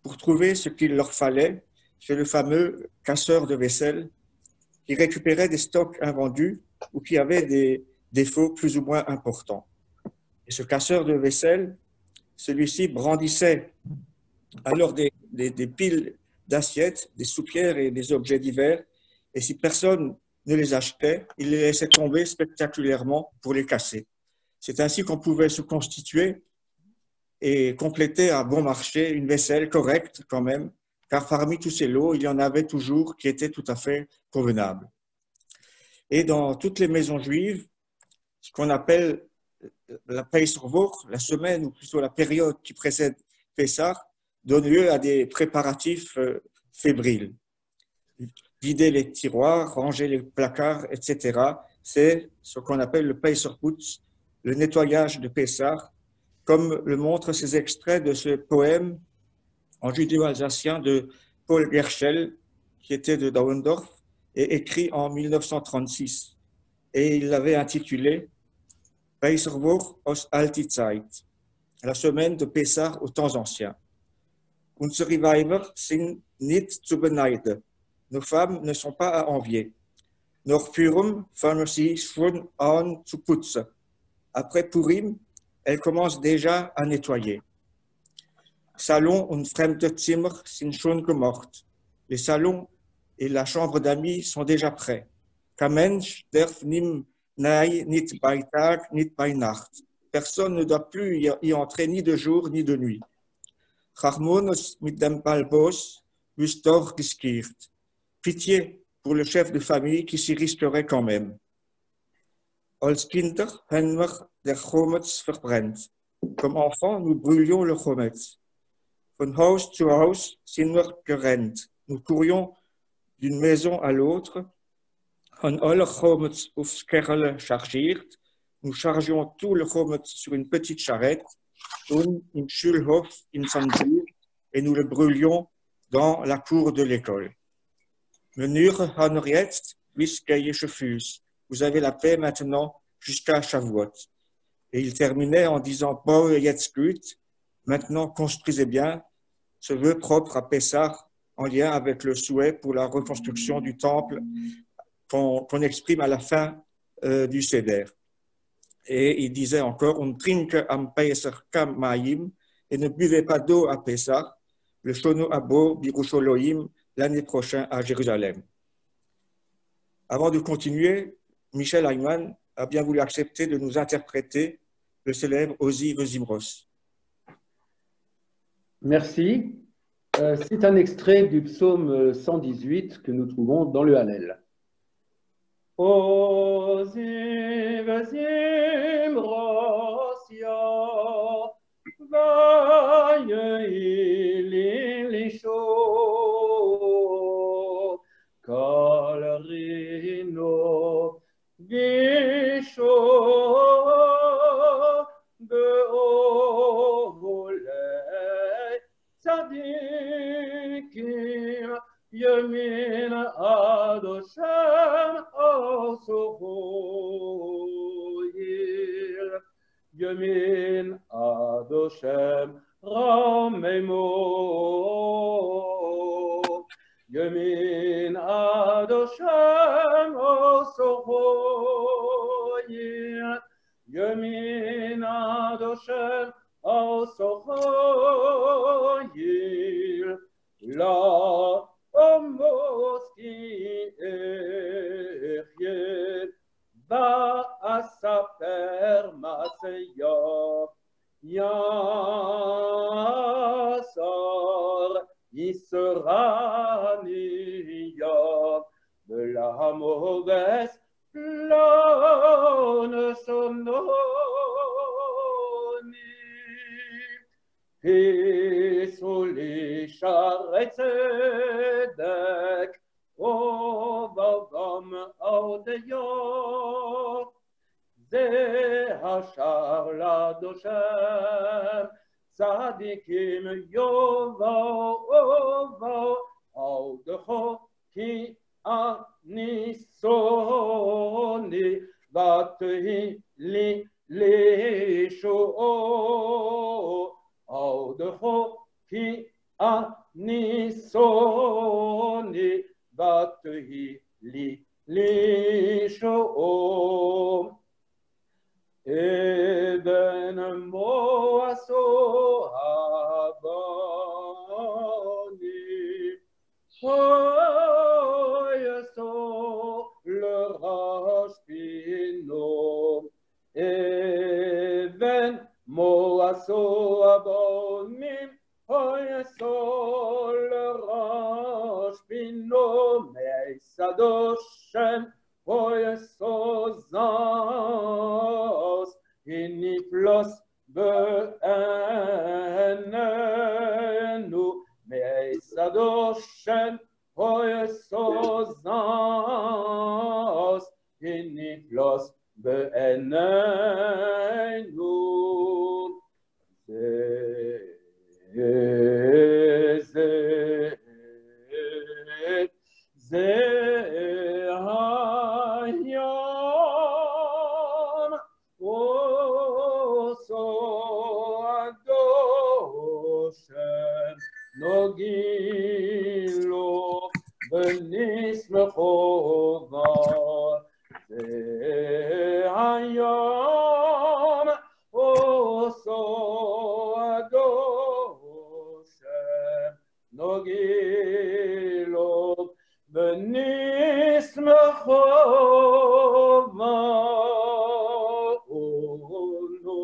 pour trouver ce qu'il leur fallait chez le fameux casseur de vaisselle qui récupérait des stocks invendus ou qui avaient des défauts plus ou moins importants. Et ce casseur de vaisselle, celui-ci brandissait alors des piles d'assiettes, des soupières et des objets divers, et si personne ne les achetait, il les laissait tomber spectaculairement pour les casser. C'est ainsi qu'on pouvait se constituer et compléter à bon marché une vaisselle correcte quand même, car parmi tous ces lots, il y en avait toujours qui étaient tout à fait convenables. Et dans toutes les maisons juives, ce qu'on appelle la Peisrovor, la semaine ou plutôt la période qui précède Pessah, donne lieu à des préparatifs fébriles. Vider les tiroirs, ranger les placards, etc. C'est ce qu'on appelle le Peiserputz, le nettoyage de Pessah, comme le montrent ces extraits de ce poème en judéo-alsacien de Paul Gershel, qui était de Dauendorf, et écrit en 1936. Et il l'avait intitulé Peiserwoch aus alti Zeit, la semaine de Pessah aux temps anciens. Unsere Weiber sind nicht zu beneiden. Nos femmes ne sont pas à envier. Nach Purim fangen sie schon an zu putzen. Après Purim, elles commencent déjà à nettoyer. Salon und fremde Zimmer sind schon gemacht. Les salons et la chambre d'amis sont déjà prêts. Kein Mensch darf nicht bei Tag, nicht bei Nacht. Personne ne doit plus y entrer ni de jour ni de nuit. Harmonos mit dem Balbos wüst doch riskiert. Pitié pour le chef de famille qui s'y risquerait quand même. Als Kinder haben wir der Chometz verbrennt. Comme enfants, nous brûlions le Chometz. Von Haus zu Haus sind wir gerannt. Nous courions d'une maison à l'autre. Haben alle Chometz aufs Kerle chargiert. Nous chargions tout le Chometz sur une petite charrette. Und im Schulhof incendier, et nous le brûlions dans la cour de l'école. Menure han jetzt bis Geyeschefus. Vous avez la paix maintenant jusqu'à Shavuot. Et il terminait en disant Baue jetzt gut, maintenant construisez bien, ce vœu propre à Pessah en lien avec le souhait pour la reconstruction du temple qu'on exprime à la fin du Seder. Et il disait encore, on trinque am Pesach kam Maïm, et ne buvez pas d'eau à Pessah, le Shono Abo Birusholoim l'année prochaine à Jérusalem. Avant de continuer, Michel Ayman a bien voulu accepter de nous interpréter le célèbre Ozzy Vezimros. Merci. C'est un extrait du psaume 118 que nous trouvons dans le Hallel. Ozzy Vezimros ya vaye ilisho kol rino gisho be'olei tzadikim yamin adoshem osohoyir yamin adoshem ramemo yamin adoshem osohoyir yamin adoshem osohoyir la omoski echye va asaper maseya yasor Yisraniya de la mauvaise plane sononi et soli sharetzedek ovavam audeyot ze hashar ladoshem tzadikim yovo audecho ki anisoni vatehi li lisho audecho ki anisoni vatehi li lisho Eben moaso habani Oyeso le rashpino Eben moaso habani Oyeso le rashpino Meisadoshem Oyeso zas Iniflos be'enenu Meisadoshem Oyeso zas Iniflos be'enenu Nogilo benisme chova Hayom oso adoshem Nogilo benisme chova Ono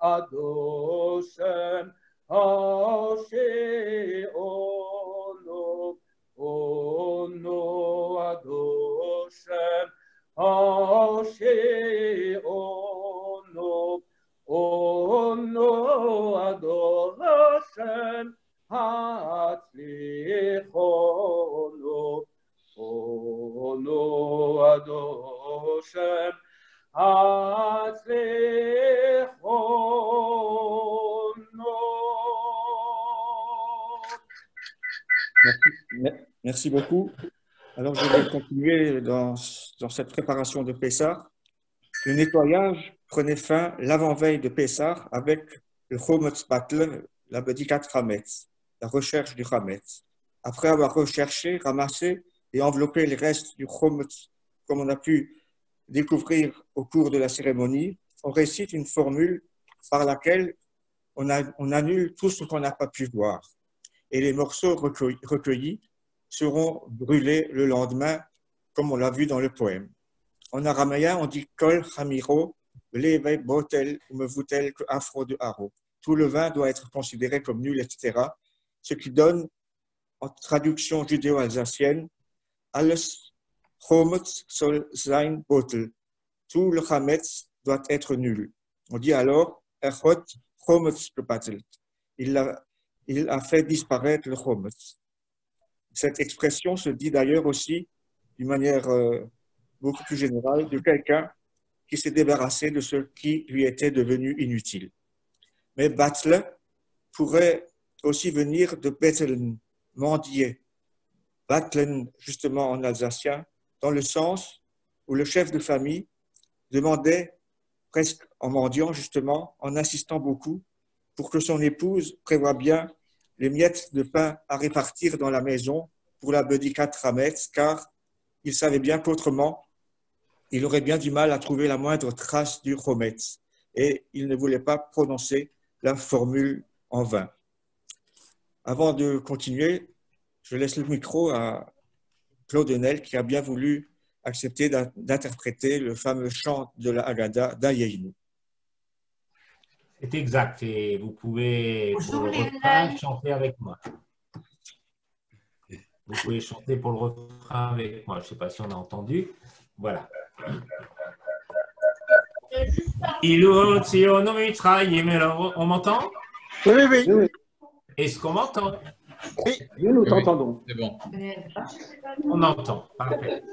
adoshem Hashe ono, ono adoshem. Hashe ono, ono adoshem. Hatzlichono, ono adoshem. Merci beaucoup. Alors, je vais continuer dans cette préparation de Pessah. Le nettoyage prenait fin l'avant-veille de Pessah avec le Chometz Battle, la Bedikat Chametz, la recherche du Chametz. Après avoir recherché, ramassé et enveloppé les restes du Chometz, comme on a pu découvrir au cours de la cérémonie, on récite une formule par laquelle on annule tout ce qu'on n'a pas pu voir. Et les morceaux recueillis seront brûlés le lendemain comme on l'a vu dans le poème. En araméen, on dit Kol Hamiro, Leve Botel, Mevutel, Afro de Haro. Tout le vin doit être considéré comme nul, etc. Ce qui donne, en traduction judéo-alsacienne, Alles Chometz soll sein Botel. Tout le Chametz doit être nul. On dit alors Echot Chometz gebattelt. Il a fait disparaître le Chometz. Cette expression se dit d'ailleurs aussi, d'une manière beaucoup plus générale, de quelqu'un qui s'est débarrassé de ce qui lui était devenu inutile. Mais battle pourrait aussi venir de betteln, mendier. Battlen, justement en alsacien, dans le sens où le chef de famille demandait, presque en mendiant justement, en insistant beaucoup, pour que son épouse prévoie bien les miettes de pain à répartir dans la maison pour la Bedikat Hametz, car il savait bien qu'autrement, il aurait bien du mal à trouver la moindre trace du Chometz, et il ne voulait pas prononcer la formule en vain. Avant de continuer, je laisse le micro à Claude Henel, qui a bien voulu accepter d'interpréter le fameux chant de la Haggadah d'Ayeynu. C'est exact, et vous pouvez, pour le refrain, chanter avec moi. Vous pouvez chanter pour le refrain avec moi. Je ne sais pas si on a entendu. Voilà. On m'entend? Oui, oui, oui. Est-ce qu'on m'entend? Oui, nous t'entendons. C'est bon. On entend, parfait.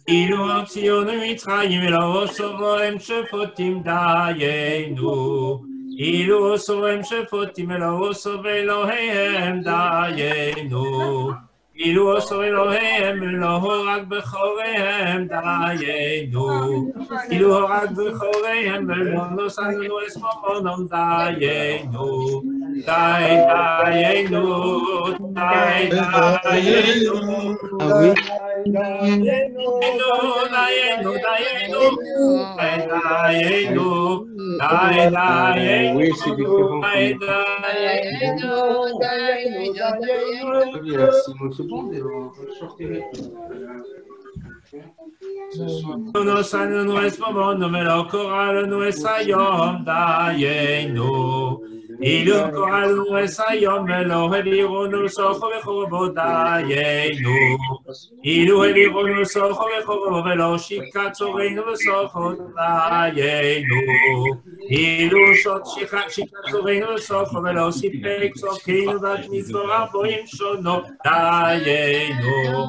Ilu ציון מצרים ולא סורם שפוטים דיינו אילו סורם שפוטים ולא סור אלוהיהם דיינו אילו סור אלוהיהם ולא רק בחוריהם דיינו אילו רק בחוריהם ולא נוסענו אסממונם דיינו די דיינו די דיינו Oui, c'est différent. אילו קראנו אס היום ולא הבירונו סוחו וחורבו דיינו אילו הבירונו סוחו וחורבו ולא שיקת צורנו וסוחו דיינו אילו שיקת צורנו וסוחו ולא סיפק צורכנו בת מצבורה בו עם שונו דיינו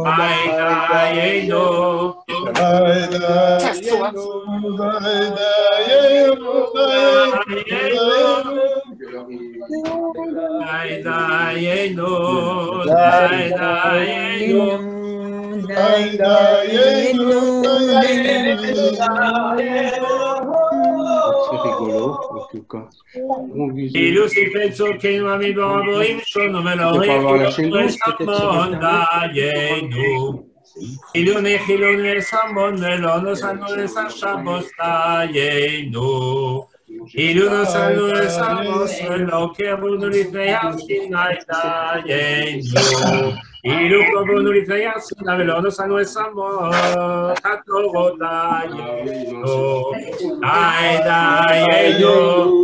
דיינו אילו סיפק צורכנו המדבר הבואים שונו ולא הפקנו וסמון דיינו אילו נחילונו וסמון ולא נוסענו לסשבוס דיינו אילו נוסענו לסמוס ולא קרבנו לפני הסיני דיינו אילו קרבנו לפני הסיני ולא נוסענו לסמוס התורות דיינו די דיינו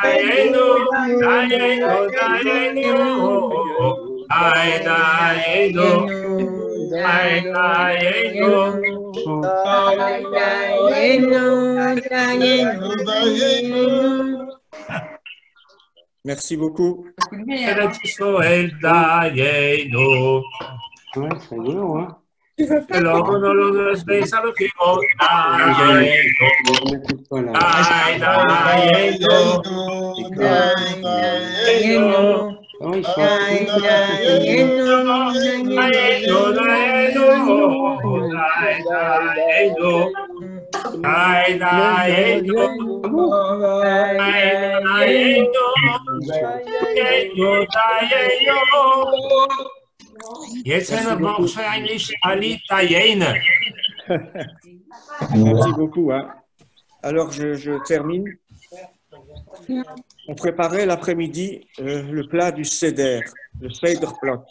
דיינו דיינו דיינו Merci beaucoup. Merci beaucoup. Alors, je termine. On préparait l'après-midi le plat du seder, le seder plot.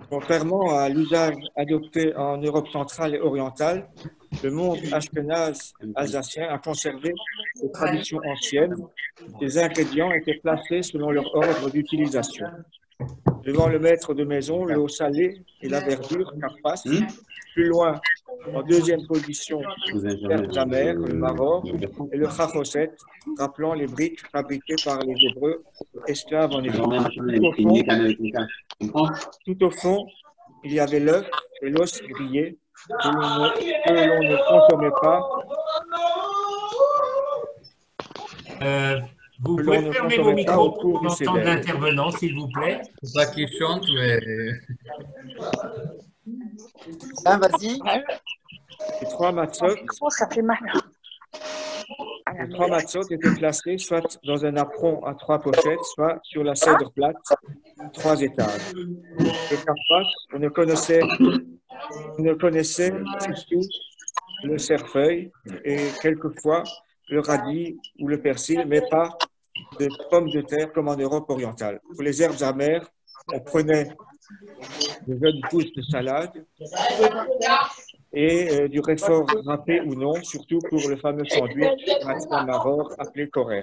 Contrairement à l'usage adopté en Europe centrale et orientale, le monde ashkénaze alsacien a conservé ses traditions anciennes. Les ingrédients étaient placés selon leur ordre d'utilisation. Devant le maître de maison, l'eau salée et la verdure, karpas. Plus loin, en deuxième position, les herbes amères, le maror, et le chachoset, rappelant les briques fabriquées par les Hébreux, esclaves en Égypte. Tout au fond, il y avait l'œuf et l'os grillé que l'on ne consommait pas. Vous pouvez fermer vos micros pour entendre l'intervenant, s'il vous plaît. C'est pas qu'il chante, mais... Vas-y. Les trois matzot, Ça fait mal. les trois matzot étaient placés soit dans un apron à 3 pochettes, soit sur la cèdre plate, 3 étages. Le karpas, on ne connaissait surtout le cerfeuil et quelquefois le radis ou le persil, mais pas de pommes de terre comme en Europe orientale. Pour les herbes amères, on prenait de jeunes pousses de salade et du réfort râpé ou non, surtout pour le fameux sandwich matzah maror appelé korer.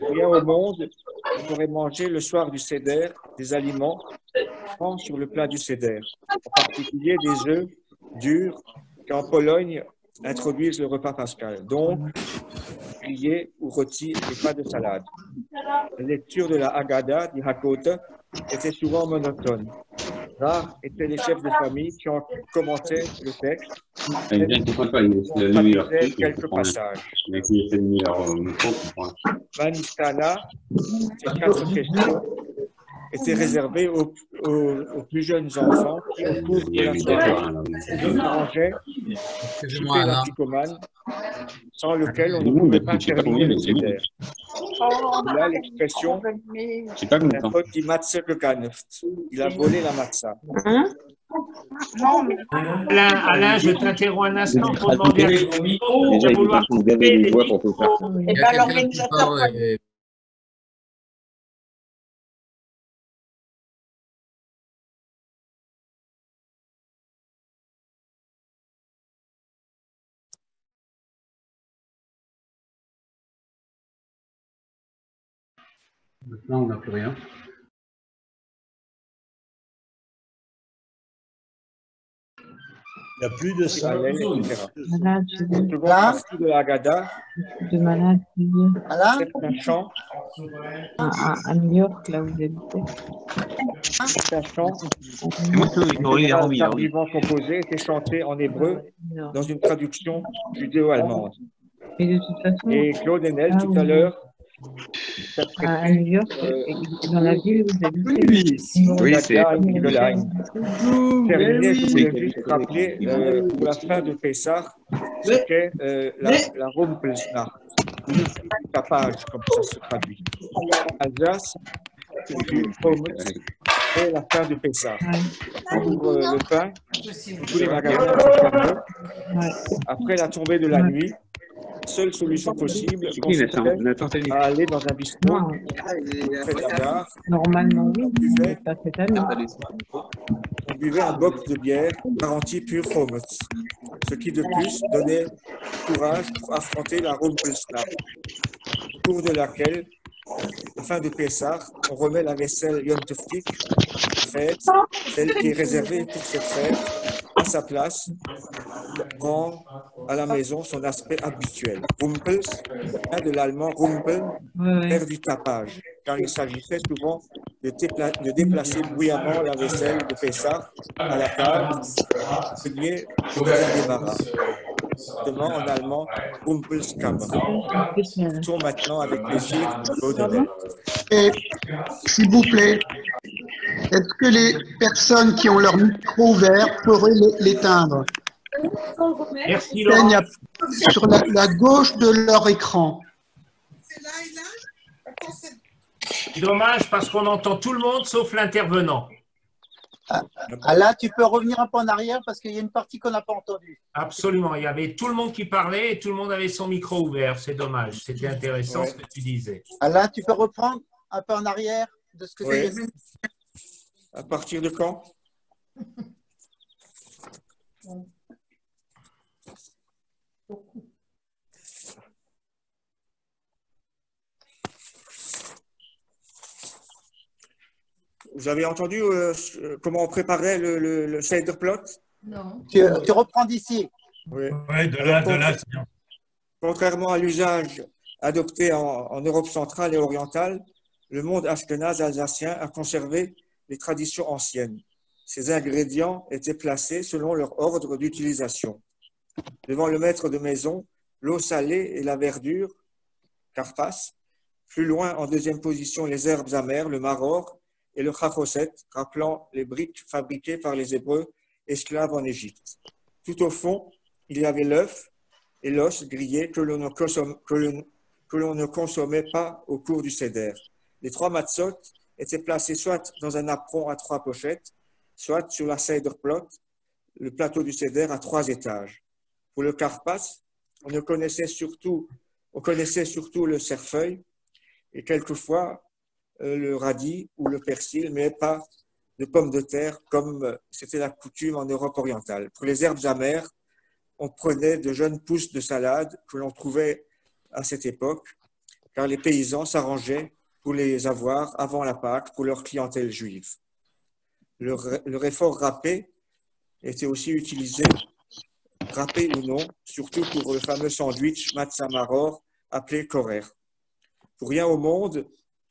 Rien au monde pourrait manger le soir du seder des aliments prend sur le plat du seder, en particulier des œufs durs qui en Pologne introduisent le repas pascal, donc grillés ou rôtis et pas de salade. La lecture de la Haggadah, du Hakota, était souvent monotone. Rares étaient les chefs de famille qui en commentaient le texte. Quelques passages. Manistana, ces 4 questions étaient réservées aux plus jeunes enfants qui, au cours de la soirée, mangeaient souper l'anticomane, sans lequel on ne pouvait pas terminer le seder. Là, l'expression la faute dit matzah geganeft. Il a volé la matzah. Alain, je t'interromps un instant pour demander à de vouloir couper les micros. Et bien, l'organisateur. Maintenant, on n'a plus rien. Il n'y a plus de ça. Malade, seconde partie de la Haggadah. De malade, C'est un chant. À New York, là où vous habitez. C'est un chant. Tardivement composé était chanté en hébreu dans une traduction judéo-allemande. Et Claude Enel, tout à l'heure, à New York, dans la ville où vous habitez. Oui, c'est terminé, je voulais juste rappeler pour la fin de Pessah ce qu'est la Rumpelsnacht, le tapage, comme ça se traduit. Alsace, c'est la fin de Pessah. Pour le pain, tous les magasins sont fermés. Après la tombée de la nuit, seule solution possible consistait à aller dans un bistrot près de la gare. Normalement, oui, pas cette année. On buvait un bock de bière garantie pure Romutz, ce qui de plus donnait courage pour affronter la Rumpelsnacht, au cours de laquelle, à la fin de Pessah, on remet la vaisselle Yom Tovtik, fête, celle qui est réservée pour cette fête, à sa place, rend à la maison son aspect habituel. Rumpels, de l'allemand Rumpel, faire du tapage, car il s'agissait souvent de déplacer bruyamment la vaisselle de Pessah à la table, liée au débarras. Justement, en allemand, Rumpelskammer. Tourne maintenant avec plaisir Claude. Et s'il vous plaît, est-ce que les personnes qui ont leur micro ouvert pourraient l'éteindre? Merci, Laurent. Sur la gauche de leur écran. Dommage parce qu'on entend tout le monde sauf l'intervenant. Là, tu peux revenir un peu en arrière parce qu'il y a une partie qu'on n'a pas entendue. Absolument. Il y avait tout le monde qui parlait et tout le monde avait son micro ouvert. C'est dommage. C'était intéressant Ouais. ce que tu disais. Là, tu peux reprendre un peu en arrière de ce que tu Oui. as dit. À partir de quand? Vous avez entendu comment on préparait le Seder plot? Non. Tu reprends d'ici. Oui. Oui, de là, c'est bien. Contrairement à l'usage adopté en Europe centrale et orientale, le monde ashkénaze alsacien a conservé les traditions anciennes. Ces ingrédients étaient placés selon leur ordre d'utilisation. Devant le maître de maison, l'eau salée et la verdure, karpas. Plus loin, en deuxième position, les herbes amères, le maror et le chachoset, rappelant les briques fabriquées par les Hébreux esclaves en Égypte. Tout au fond, il y avait l'œuf et l'os grillé que l'on ne consommait pas au cours du seder. Les 3 matzot étaient placés soit dans un apron à 3 pochettes, soit sur la seder plot, le plateau du seder à 3 étages. Pour le karpas, on connaissait surtout le cerfeuil et quelquefois le radis ou le persil, mais pas de pommes de terre comme c'était la coutume en Europe orientale. Pour les herbes amères, on prenait de jeunes pousses de salade que l'on trouvait à cette époque, car les paysans s'arrangeaient pour les avoir avant la Pâque pour leur clientèle juive. Le réfort râpé était aussi utilisé, râpé ou non, surtout pour le fameux sandwich matzah maror appelé korer. Pour rien au monde,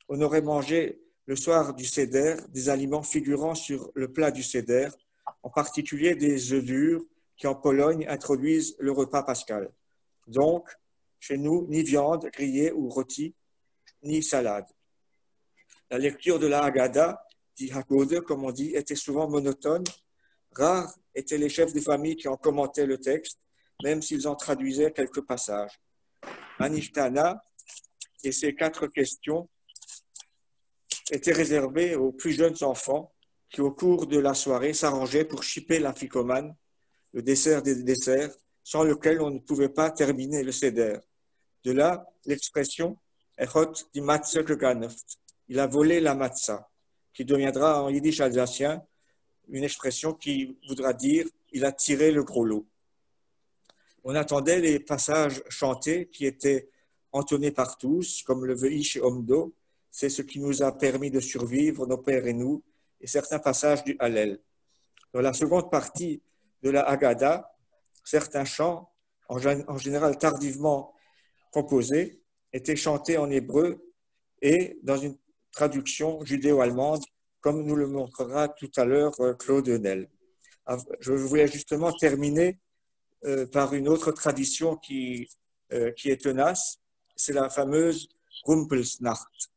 on aurait mangé le soir du seder des aliments figurant sur le plat du seder, en particulier des œufs durs qui en Pologne introduisent le repas pascal. Donc, chez nous, ni viande grillée ou rôtie, ni salade. La lecture de la Haggadah, dit Haggadah, comme on dit, était souvent monotone. Rares étaient les chefs de famille qui en commentaient le texte, même s'ils en traduisaient quelques passages. Aniftana et ses 4 questions étaient réservées aux plus jeunes enfants qui, au cours de la soirée, s'arrangeaient pour chipper l'afikoman, le dessert des desserts, sans lequel on ne pouvait pas terminer le seder. De là, l'expression « Echot di matzah keganoft » il a volé la matzah, qui deviendra en yiddish alsacien une expression qui voudra dire « il a tiré le gros lot ». On attendait les passages chantés qui étaient entonnés par tous, comme le Veish et Omdo, c'est ce qui nous a permis de survivre, nos pères et nous, et certains passages du Hallel. Dans la seconde partie de la Haggadah, certains chants, en général tardivement composés, étaient chantés en hébreu et dans une traduction judéo-allemande, comme nous le montrera tout à l'heure Claude Nel. Je voulais justement terminer par une autre tradition qui est tenace, c'est la fameuse Rumpelsnacht.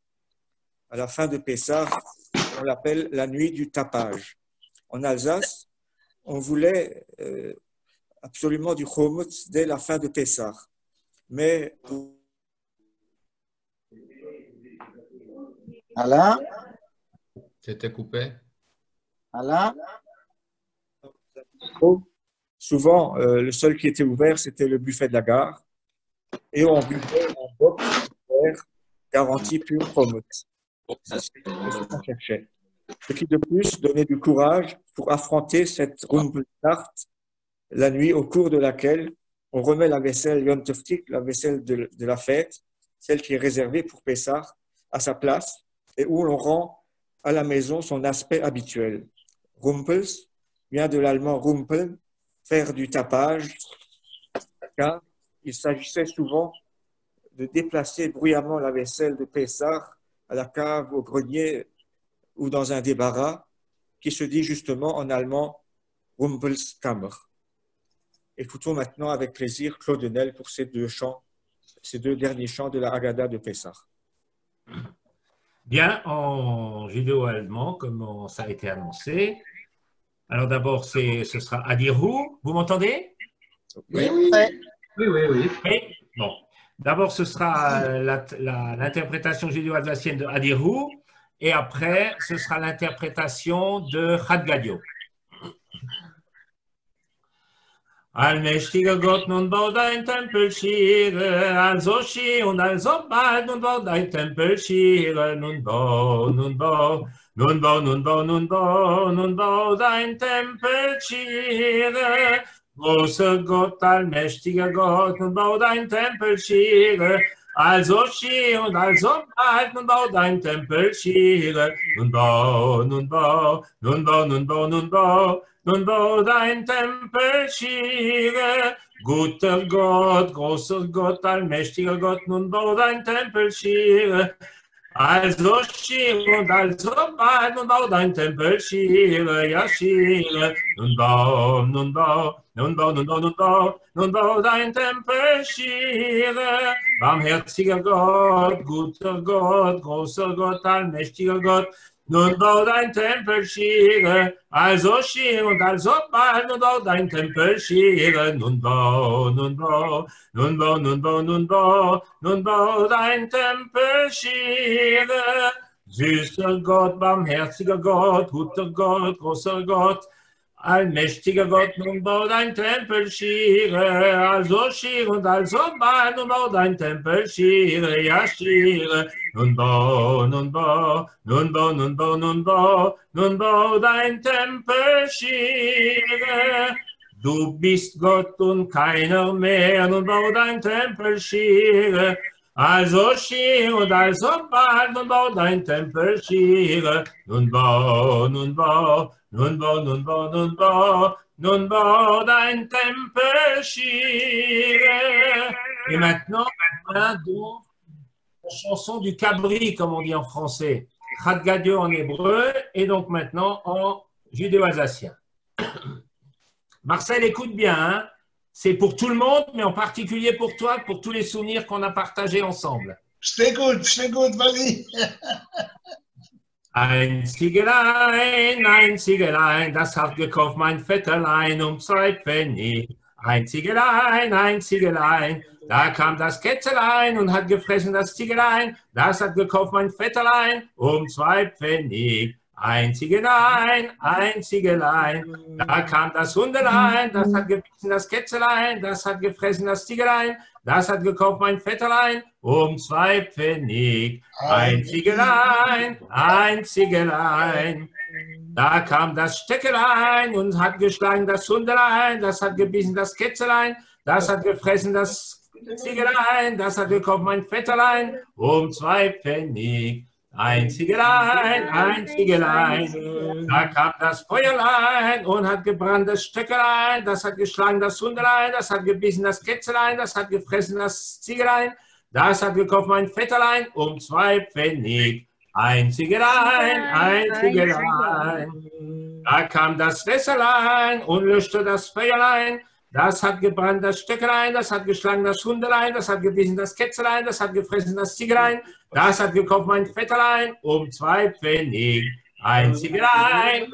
À la fin de Pessah, on l'appelle la nuit du tapage. En Alsace, on voulait absolument du chomutz dès la fin de Pessah. Mais Alain? C'était coupé. Alain? Souvent, le seul qui était ouvert, c'était le buffet de la gare. Et on buvait un boc garanti pur chomutz. C'est ce qu'on cherchait. Ce qui de plus donnait du courage pour affronter cette Rumpelsnacht la nuit au cours de laquelle on remet la vaisselle Yom Tovtik, la vaisselle de la fête, celle qui est réservée pour Pessah, à sa place et où l'on rend à la maison son aspect habituel. Rumpels vient de l'allemand Rumpeln, faire du tapage, car il s'agissait souvent de déplacer bruyamment la vaisselle de Pessah à la cave, au grenier ou dans un débarras, qui se dit justement en allemand Rumpelskammer. Écoutons maintenant avec plaisir Claude Nel pour ces 2 derniers chants de la Haggadah de Pessah. Bien, en judéo-allemand, comme ça a été annoncé. Alors d'abord, ce sera Adirhu. Vous m'entendez? Oui, oui. Oui. Bon. D'abord, ce sera l'interprétation judéo-alsacienne de Adirhu. et après, ce sera l'interprétation de Chad Gadio. Allmächtiger Gott, nun bau dein Tempel schiere, also schier und also bald, nun bau dein Tempel schiere, nun bau, nun bau, nun bau, nun bau, nun bau, nun bau dein Tempel schiere. Großer Gott, allmächtiger Gott, nun bau dein Tempel schiere, also schier und also bald, nun bau dein Tempel schiere, nun bau, nun bau, nun bau, nun bau, nun bau. Nun bau dein Tempel schiere, guter Gott, großer Gott, allmächtiger Gott, nun bau dein Tempel schiere. Also schiere und also bald, nun bau dein Tempel schiere, ja schiere. Nun bau, nun bau, nun bau, nun bau, nun bau, nun bau dein Tempel schiere. Barmherziger Gott, guter Gott, großer Gott, allmächtiger Gott, nun bau dein Tempel schiere, also schier und also bald, nun bau dein Tempel schiere, nun bau, nun bau, nun bau, nun bau, nun bau, nun bau dein Tempel schiere. Süßer Gott, barmherziger Gott, guter Gott, großer Gott, allmächtiger Gott, nun bau dein Tempel schiere, also schier und also bald, nun bau dein Tempel schiere, ja schiere. Nun bau, nun bau, nun bau, nun bau, nun bau, nun bau dein Tempel schiere. Du bist Gott und keiner mehr, nun bau dein Tempel schiere. Also schier und also bald, nun bau dein Tempel schiere. Nun bau, nun bau, nun bau, nun bau, nun bau, nun bau dein Tempel schiere. Et maintenant, donc, la chanson du cabri, comme on dit en français, Chad Gadio en hébreu, et donc maintenant en judéo-alsacien. Marcel, écoute bien, hein? C'est pour tout le monde, mais en particulier pour toi, pour tous les souvenirs qu'on a partagés ensemble. Je t'écoute, vas-y. Ein Ziegelein, das hat gekauft mein Vetterlein 2 Pfennig. Ein Ziegelein, da kam das Kätzelein und hat gefressen das Ziegelein. Das hat gekauft mein Vetterlein 2 Pfennig. Ein Ziegelein, da kam das Hundelein, das hat gebissen das Kätzelein, das hat gefressen das Ziegelein, das hat gekauft mein Vetterlein 2 Pfennig. Ein Ziegelein, da kam das Steckelein und hat geschlagen das Hundelein, das hat gebissen das Kätzelein, das hat gefressen das Ziegelein, das hat gekauft mein Vetterlein 2 Pfennig. Ein Ziegelein, da kam das Feuerlein und hat gebrannt das Stöckelein, das hat geschlagen das Hundelein, das hat gebissen das Kätzelein, das hat gefressen das Ziegelein, das hat gekauft mein Vetterlein 2 Pfennig. Ein Ziegelein, da kam das Wässerlein und löschte das Feuerlein, das hat gebrannt das Stöckelein, das hat geschlagen das Hundelein, das hat gebissen das Kätzelein, das hat gefressen das Ziegelein, das hat gekauft mein Vetterlein 2 Pfennig. Ein Ziegelein,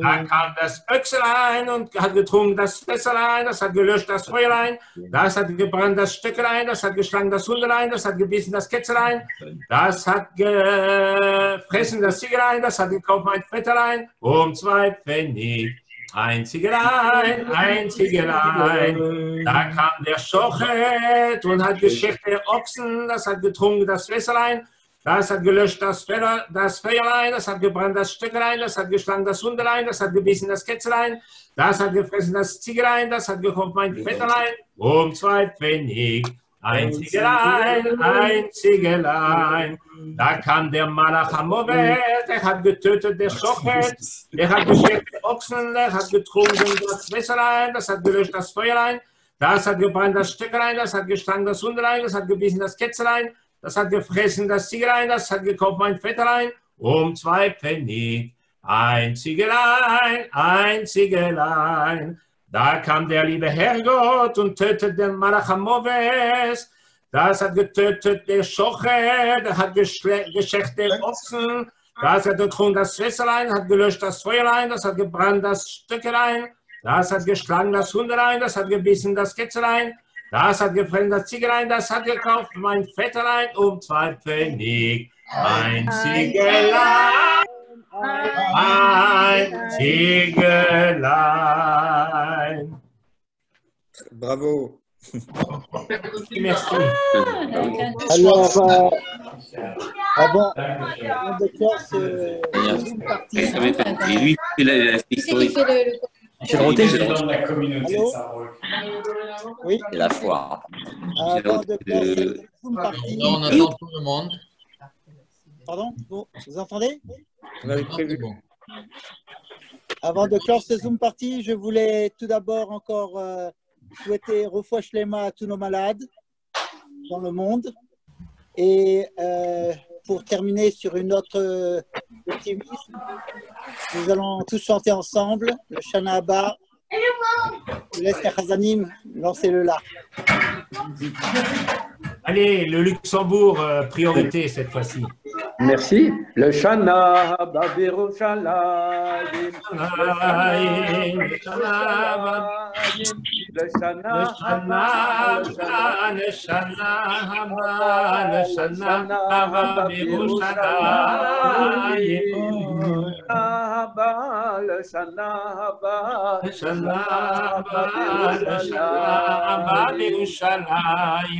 da kam das Öchselein und hat getrunken das Fässerlein, das hat gelöscht das Feuerlein, das hat gebrannt das Stöckelein, das hat geschlagen das Hundelein, das hat gebissen das Kätzelein, das hat gefressen das Ziegelein, das hat gekauft mein Vetterlein 2 Pfennig. Ein Ziegelein, da kam der Schochet und hat geschächt der Ochsen, das hat getrunken das Wässerlein, das hat gelöscht das Feuerlein, das hat gebrannt das Stöckelein, das hat geschlagen das Hundelein, das hat gebissen das Kätzelein, das hat gefressen das Ziegelein, das hat gekauft mein Vetterlein 2 Pfennig. Ein Ziegelein, da kam der Malach Hamovet, der hat getötet der Schochet, der hat geschäft der Ochsen, der hat getrunken das Wässerlein, das hat gelöscht das Feuerlein, das hat gebrannt das Stöckelein, das hat geschlagen das Hundelein, das hat gebissen das Kätzelein, das hat gefressen das Ziegelein, das hat gekauft mein Vetterlein 2 Pfennig. Ein Ziegelein, da kam der liebe Herrgott und tötete den Malach Hamoves. Das hat getötet der Schochet, der hat geschächt den Ochsen. Das hat getrunken das Wässerlein, hat gelöscht das Feuerlein, das hat gebrannt das Stöckelein. Das hat geschlagen das Hundelein, das hat gebissen das Kätzelein. Das hat gefressen das Ziegelein, das hat gekauft mein Vetterlein 2 Pfennig. Ein Ziegelein, ein Ziegelein. Bravo. Merci. Alors, avant de clore ce Zoom party. Et lui, il a l'historique. Michel Roté, je dans la communauté Allô? de Sarroul. Oui. C'est la foire. Avant de clore ce Zoom party. On attend tout le monde. Pardon? Vous entendez? On avait prévu. Avant de clore ce Zoom party, je voulais tout d'abord encore souhaiter Refoua Shlema à tous nos malades dans le monde. Et pour terminer sur une note optimiste, nous allons tous chanter ensemble le Shana Abba. Je laisse les Chazanim lancer le là. Allez, le Luxembourg, priorité cette fois-ci. Merci. Le Shana Abba Birushalayim. Le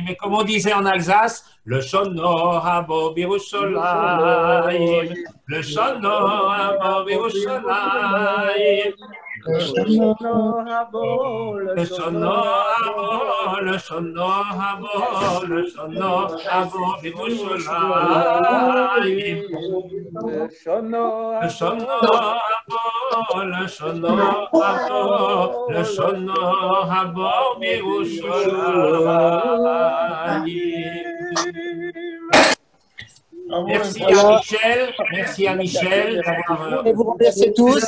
mais comme on disait en Alsace, le Shono Habo Birushalayim, le Shono Habo Birushalayim, le Shono Habo, le Shono Habo, le Shono Habo, le Shono Habo Birushalayim, le Shono Habo, le Shono Habo, le Shono Habo Birushalayim. Merci à Michel. Merci à Michel d'avoir. Je vous remercie tous.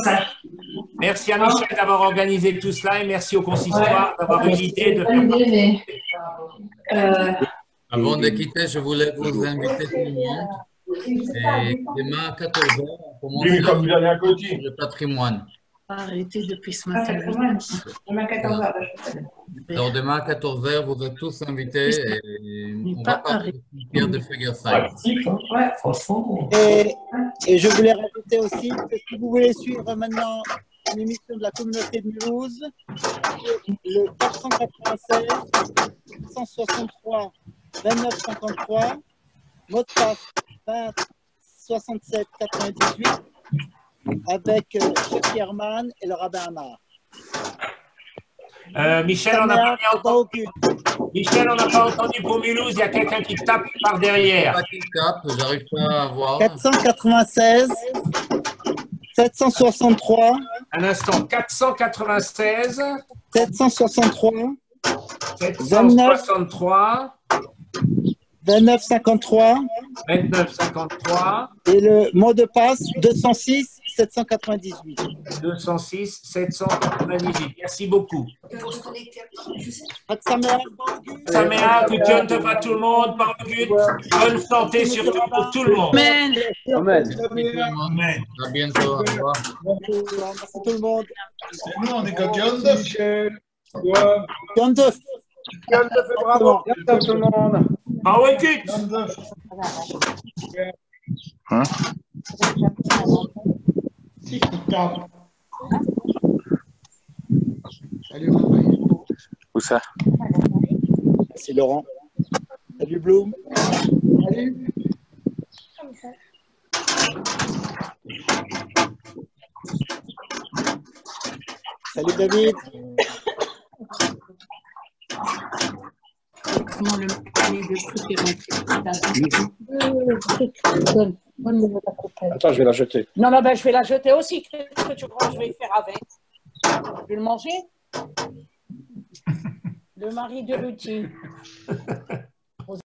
Merci à Michel d'avoir organisé tout cela et merci au consistoire d'avoir eu l'idée de faire. Avant de quitter, je voulais vous inviter tout le monde. Et demain à 14h, on commence le patrimoine. Arrêtez depuis ce matin. Demain 14h. Alors demain à 14h, vous êtes tous invités et on va parler de Fegersheim. Et je voulais rajouter aussi que si vous voulez suivre maintenant une émission de la communauté de Mulhouse, le 496 163 29 53, mot de passe 20 67 98, avec Cheikh Herman et le rabbin Amar. Michel, on n'a pas entendu. Michel, on n'a pas entendu pour Mulhouse. Il y a quelqu'un qui tape par derrière. Qui tape, j'arrive pas à voir. 496 763. Un instant. 496 763. 763. 29 53. 29 53. Et le mot de passe 206 798. 206 798. Merci beaucoup. Saméa, que Dieu te va tout le monde, par but, bonne santé surtout pour tout le monde. Amen. Amen. Amen. À bientôt. Au revoir. Merci tout le monde. Nous, on est comme John Duff. John Duff. Bravo. Bientôt tout le monde. Ah ouais, écoute. Hein? Salut Raphaël. Où ça? C'est Laurent. Salut Bloom. Salut. Salut David. Comment le truc est rentré. Attends, je vais la jeter. Non, non, ben, je vais la jeter aussi. Qu'est-ce que tu crois que je vais faire avec? Je vais le manger? Le mari de Ruti.